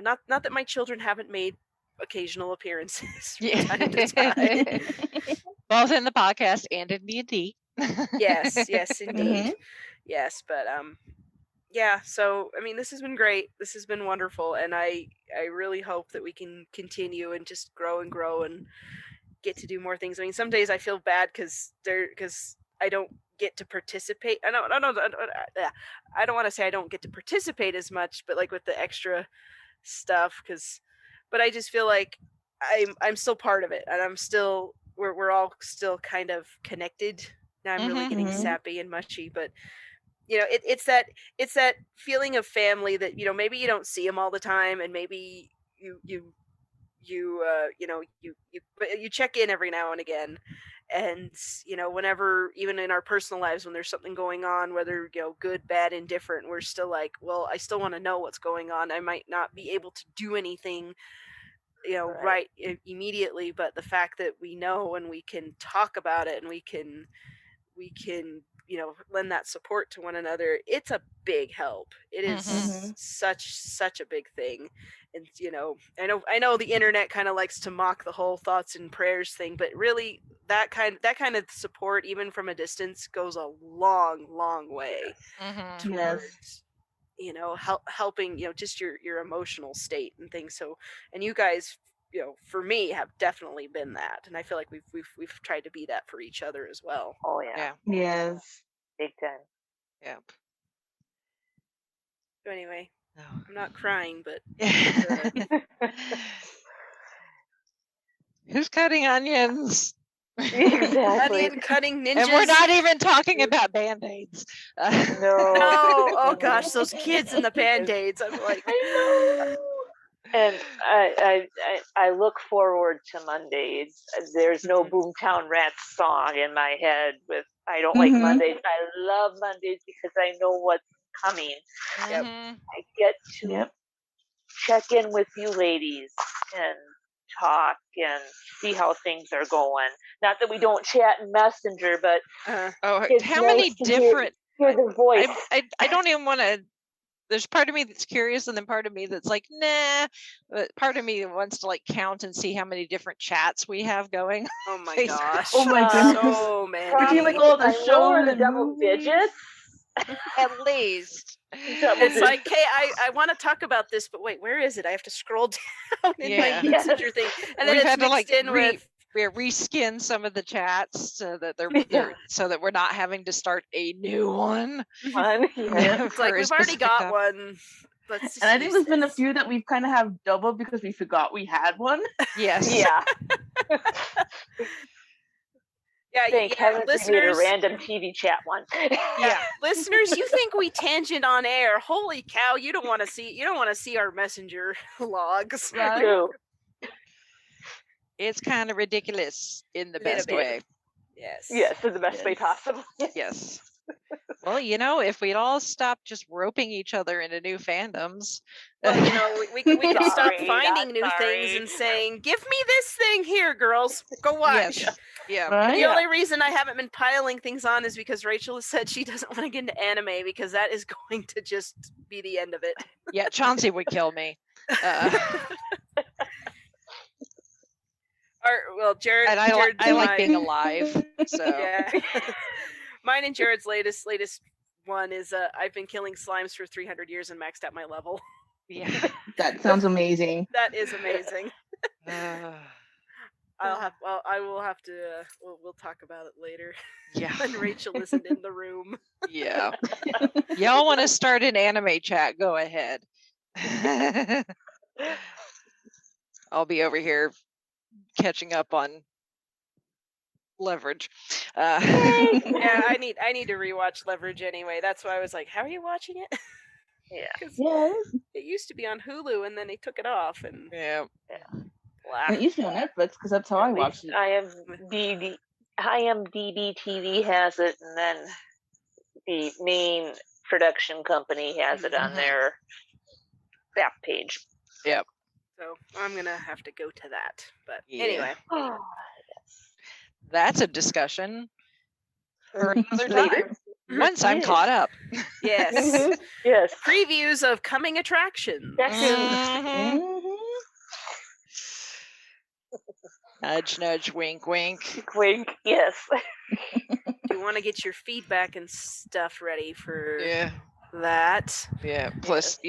not that my children haven't made occasional appearances from time to time. Both in the podcast and in D&D. Yes, indeed. Yes, but yeah, so I mean, this has been great. This has been wonderful, and I really hope that we can continue and just grow and get to do more things. I mean, some days I feel bad because I don't get to participate. I don't want to say I don't get to participate as much, but like with the extra stuff, but I just feel like I'm still part of it, and we're all still kind of connected. Now I'm really getting sappy and mushy, but it's that feeling of family that maybe you don't see them all the time, and maybe you check in every now and again, and whenever, even in our personal lives, when there's something going on, whether good, bad, indifferent, we're still like, well, I still want to know what's going on. I might not be able to do anything right immediately, but the fact that we know and we can talk about it, and we can lend that support to one another, it's a big help. It is such a big thing. And I know the internet kind of likes to mock the whole thoughts and prayers thing, but really that kind of support, even from a distance, goes a long way towards helping just your emotional state and things. So, and you guys, for me, have definitely been that, and I feel like we've tried to be that for each other as well. Oh yeah. Yes. Big time. Yep. So anyway, I'm not crying, but who's cutting onions? Exactly. onion cutting ninjas. And we're not even talking about Band-Aids. No. Oh gosh, those kids and the Band-Aids. I'm like, I know. And I look forward to Mondays. There's no Boomtown Rats song in my head with I don't like Mondays. I love Mondays because I know what's coming. I get to check in with you ladies and talk and see how things are going. Not that we don't chat in Messenger, but how many different hear the voice. I don't even want to. There's part of me that's curious, and then part of me that's like, nah. But part of me wants to like count and see how many different chats we have going. oh my gosh. Oh my goodness. So many. Between like all the I know we're shows the and double movies. digits. At least. It's like, hey, I want to talk about this, but wait, where is it? I have to scroll down in my Messenger thing, and then We've it's had to like mixed in with. reskin some of the so that they're so that we're not having to start a new one. It's like we've already got one. And I think there's been a few that we've kind of have double because we forgot we had one. Yes. Yeah. Yeah, listeners, a random TV chat one. Listeners, you think we tangent on air? Holy cow! You don't want to see our Messenger logs. Right? True. It's kind of ridiculous in the best way. Yes. Yes, in the best way possible. Yes. Well, if we'd all stop just roping each other into new fandoms. Well, we could stop finding new things and saying, "Give me this thing here, girls. Go watch." Yes. Yeah. Right? The only reason I haven't been piling things on is because Rachel has said she doesn't want to get into anime because that is going to just be the end of it. Yeah, Chauncey would kill me. Jared. And I like being alive. So yeah. Mine and Jared's latest one is I've been killing slimes for 300 years and maxed out my level. Yeah. That sounds amazing. That is amazing. I will have to we'll talk about it later. Yeah. When Rachel isn't in the room. Yeah. Y'all want to start an anime chat? Go ahead. I'll be over here catching up on Leverage. Yeah, I need to rewatch Leverage anyway. That's why I was like, how are you watching it? Yeah. Yes. It used to be on Hulu and then they took it off and Yeah. And it used to be on Netflix because that's how I watched it. IMDb TV has it, and then the main production company has it on their back page. Yep. So I'm gonna have to go to that. But Yeah. anyway. That's a discussion for another time. Once I'm caught up. Yes. Yes. Previews of coming attractions. Nudge, nudge, wink, wink. Wink. Yes. You want to get your feedback and stuff ready for that. Yeah. Plus,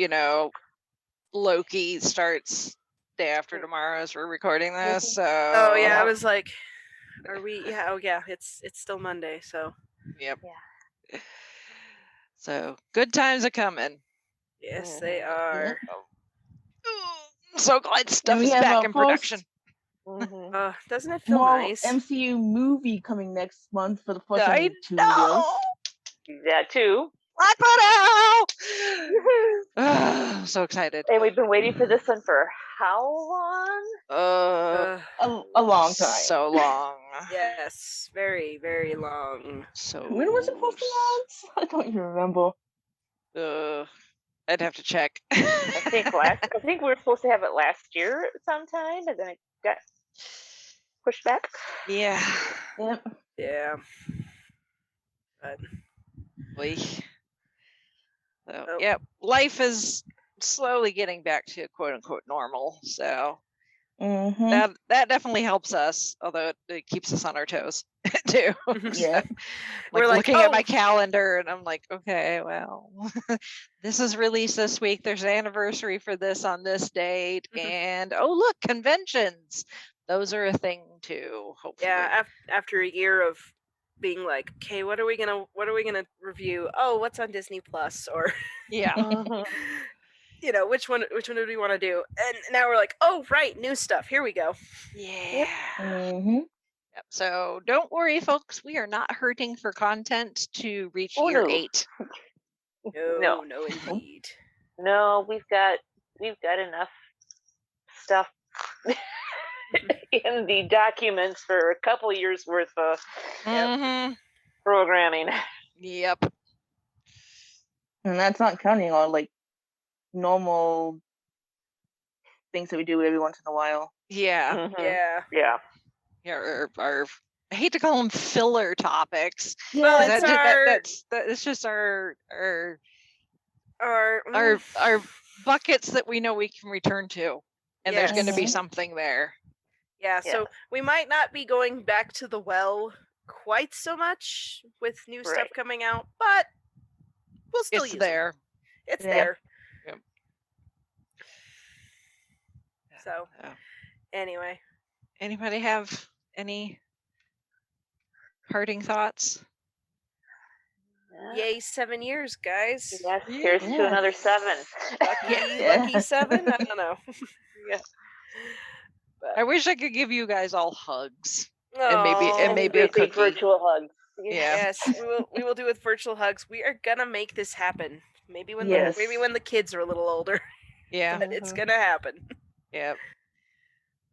Loki starts day after tomorrow as we're recording this. So. Oh yeah, I was like, are we? Yeah. Oh yeah, it's still Monday, so. Yep. Yeah. So good times are coming. Yes, they are. I'm so glad stuff we is have back a in production. Mhm. Doesn't it feel small nice? MCU movie coming next month for the first I time in 2 know. years. That too. Black Widow! I'm so excited. And we've been waiting for this one for how long? A long time. So long. Yes, very, very long. So. When was it supposed to announce? I don't even remember. I'd have to check. I think we were supposed to have it last year sometime, and then it got pushed back. Yeah. Yep. Yeah. But Boy. So, Oh. yep. Life is slowly getting back to quote unquote normal. So Mm-hmm. that definitely helps us, although it keeps us on our toes too. Yeah. We're like, looking at my calendar and I'm like, okay, well, this is released this week. There's an anniversary for this on this date. And oh look, conventions. Those are a thing too, hopefully. Yeah, after a year of being like, okay, what are we gonna review? Oh, what's on Disney Plus? Or yeah. which one do we want to do? And now we're like, oh right, new stuff. Here we go. Yeah. Mm-hmm. Yep. So don't worry, folks. We are not hurting for content to reach Oh, year no. 8. No, indeed. No, we've got enough stuff in the documents for a couple years worth of programming. Yep. And that's not counting all like normal things that we do every once in a while. Yeah. Mhm. Yeah. Yeah. Our I hate to call them filler topics. Well, Yeah. It's just our our buckets that we know we can return to, and there's going to be Mhm. something there. Yeah, so we might not be going back to the well quite so much with new stuff Right. coming out, but we'll still It's use there. it. It's Yeah. there. Yep. So, Yeah. anyway. Anybody have any parting thoughts? Yay, 7 years, guys. Yes, here's to another 7. Lucky 7? I don't know. Yeah. But, I wish I could give you guys all hugs. oh, And maybe a big cookie. virtual hugs. Yeah. Yes, we will do with virtual hugs. We are gonna make this happen. Maybe when Yes. the kids are a little older. Yeah. But it's gonna happen. Yep.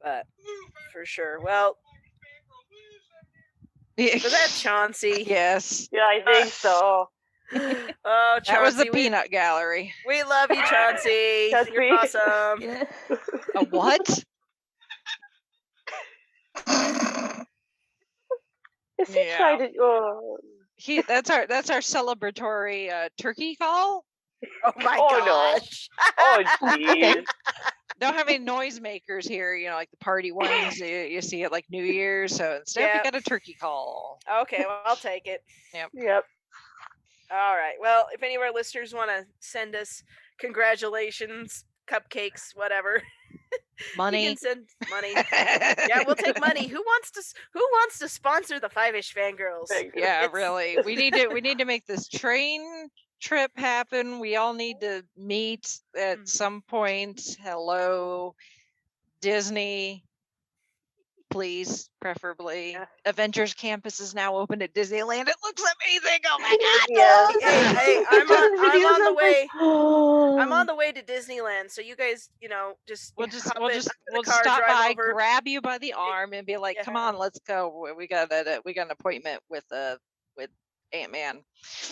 But for sure. Well, Was was that Chauncey? Yes. Yeah, I think so. Oh, Chauncey, That was the peanut gallery. We love you, Chauncey. Chauncey. You're awesome. Yeah. A what? Is he Yeah. trying to? Oh, That's our celebratory turkey call. Oh my Oh, no. gosh. oh, jeez. Don't have any noisemakers here, like the party ones you see at like New Year's. So instead Yeah. we got a turkey call. Okay, well, I'll take it. Yep. All right. Well, if any of our listeners want to send us congratulations, cupcakes, whatever, you Money. can send money. Yeah, we'll take money. Who wants to sponsor the Fiveish Fangirls? Yeah, It's- really. We need to make this train trip happen. We all need to meet at some point. Hello, Disney. Please, preferably. Yeah. Avengers Campus is now open at Disneyland. It looks amazing. Oh my god. Yes. Hey, I'm on the way. I'm I'm on the way to Disneyland, so you guys, just We'll just hop we'll in just the we'll car, stop drive by, over. grab you by the arm, and be like, "Come Yeah. on, let's go. We got an appointment with Ant-Man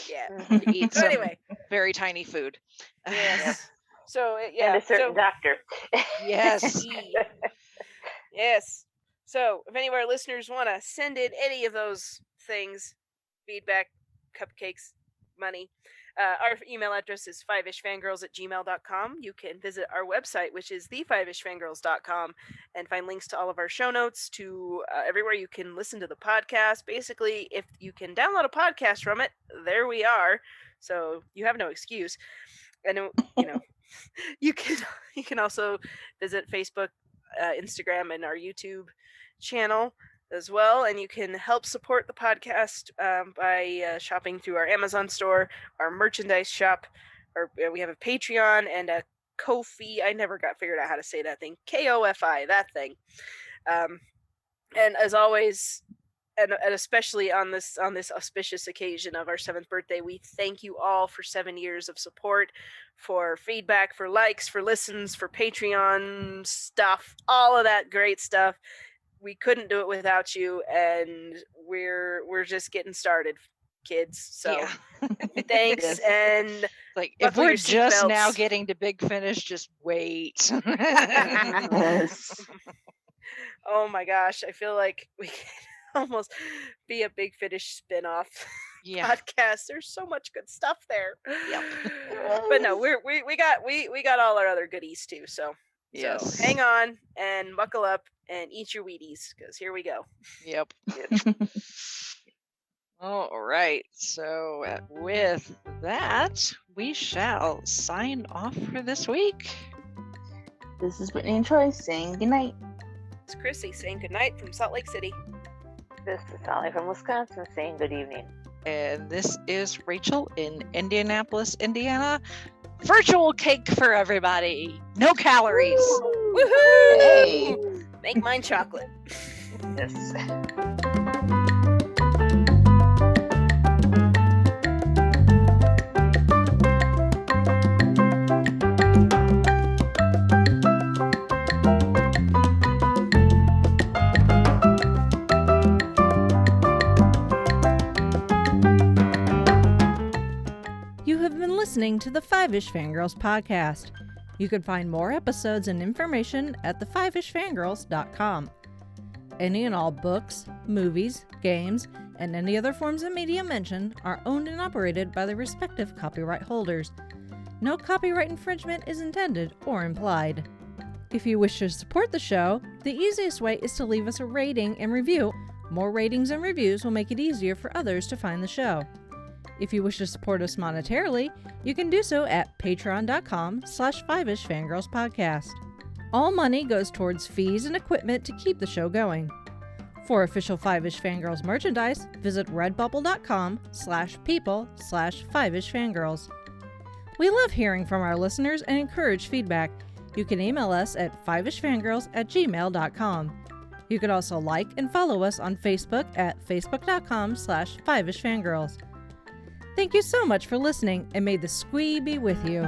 Yeah. to eat So some anyway, very tiny food." yes. So yeah. And a certain so, doctor. Yes. Yes. So, if any of our listeners want to send in any of those things, feedback, cupcakes, money, our email address is fiveishfangirls@gmail.com. You can visit our website, which is thefiveishfangirls.com, and find links to all of our show notes to everywhere you can listen to the podcast. Basically, if you can download a podcast from it, there we are. So you have no excuse. And you know, you can also visit Facebook, Instagram, and our YouTube channel as well, and you can help support the podcast by shopping through our Amazon store, our merchandise shop, or we have a Patreon and a Ko-fi. I never got figured out how to say that thing. Kofi, that thing. And as always, and especially on this auspicious occasion of our 7th birthday, we thank you all for 7 years of support, for feedback, for likes, for listens, for Patreon stuff, all of that great stuff. We couldn't do it without you, and we're just getting started, kids. So thanks. Yes. And like, if buckle we're your just now seatbelts. getting to Big Finish, just wait. Yes. Oh my gosh, I feel like we could almost be a Big Finish spin-off Yeah. podcast. There's so much good stuff there. Yep. But no, we got all our other goodies too. So Yes. hang on and buckle up and eat your Wheaties, because here we go. Yep. All right. So with that, we shall sign off for this week. This is Brittany and Troy saying goodnight. It's Chrissy saying goodnight from Salt Lake City. This is Holly from Wisconsin saying good evening. And this is Rachel in Indianapolis, Indiana. Virtual cake for everybody. No calories. Woohoo! Hey. Make mine chocolate. Yes. You have been listening to the Fiveish Fangirls podcast. You can find more episodes and information at thefivishfangirls.com. Any and all books, movies, games, and any other forms of media mentioned are owned and operated by the respective copyright holders. No copyright infringement is intended or implied. If you wish to support the show, the easiest way is to leave us a rating and review. More ratings and reviews will make it easier for others to find the show. If you wish to support us monetarily, you can do so at patreon.com/FivishFangirlsPodcast. All money goes towards fees and equipment to keep the show going. For official Fiveish Fangirls merchandise, visit redbubble.com/people/FivishFangirls. We love hearing from our listeners and encourage feedback. You can email us at fivishfangirls@gmail.com. You can also like and follow us on Facebook at facebook.com/FivishFangirls. Thank you so much for listening, and may the squee be with you.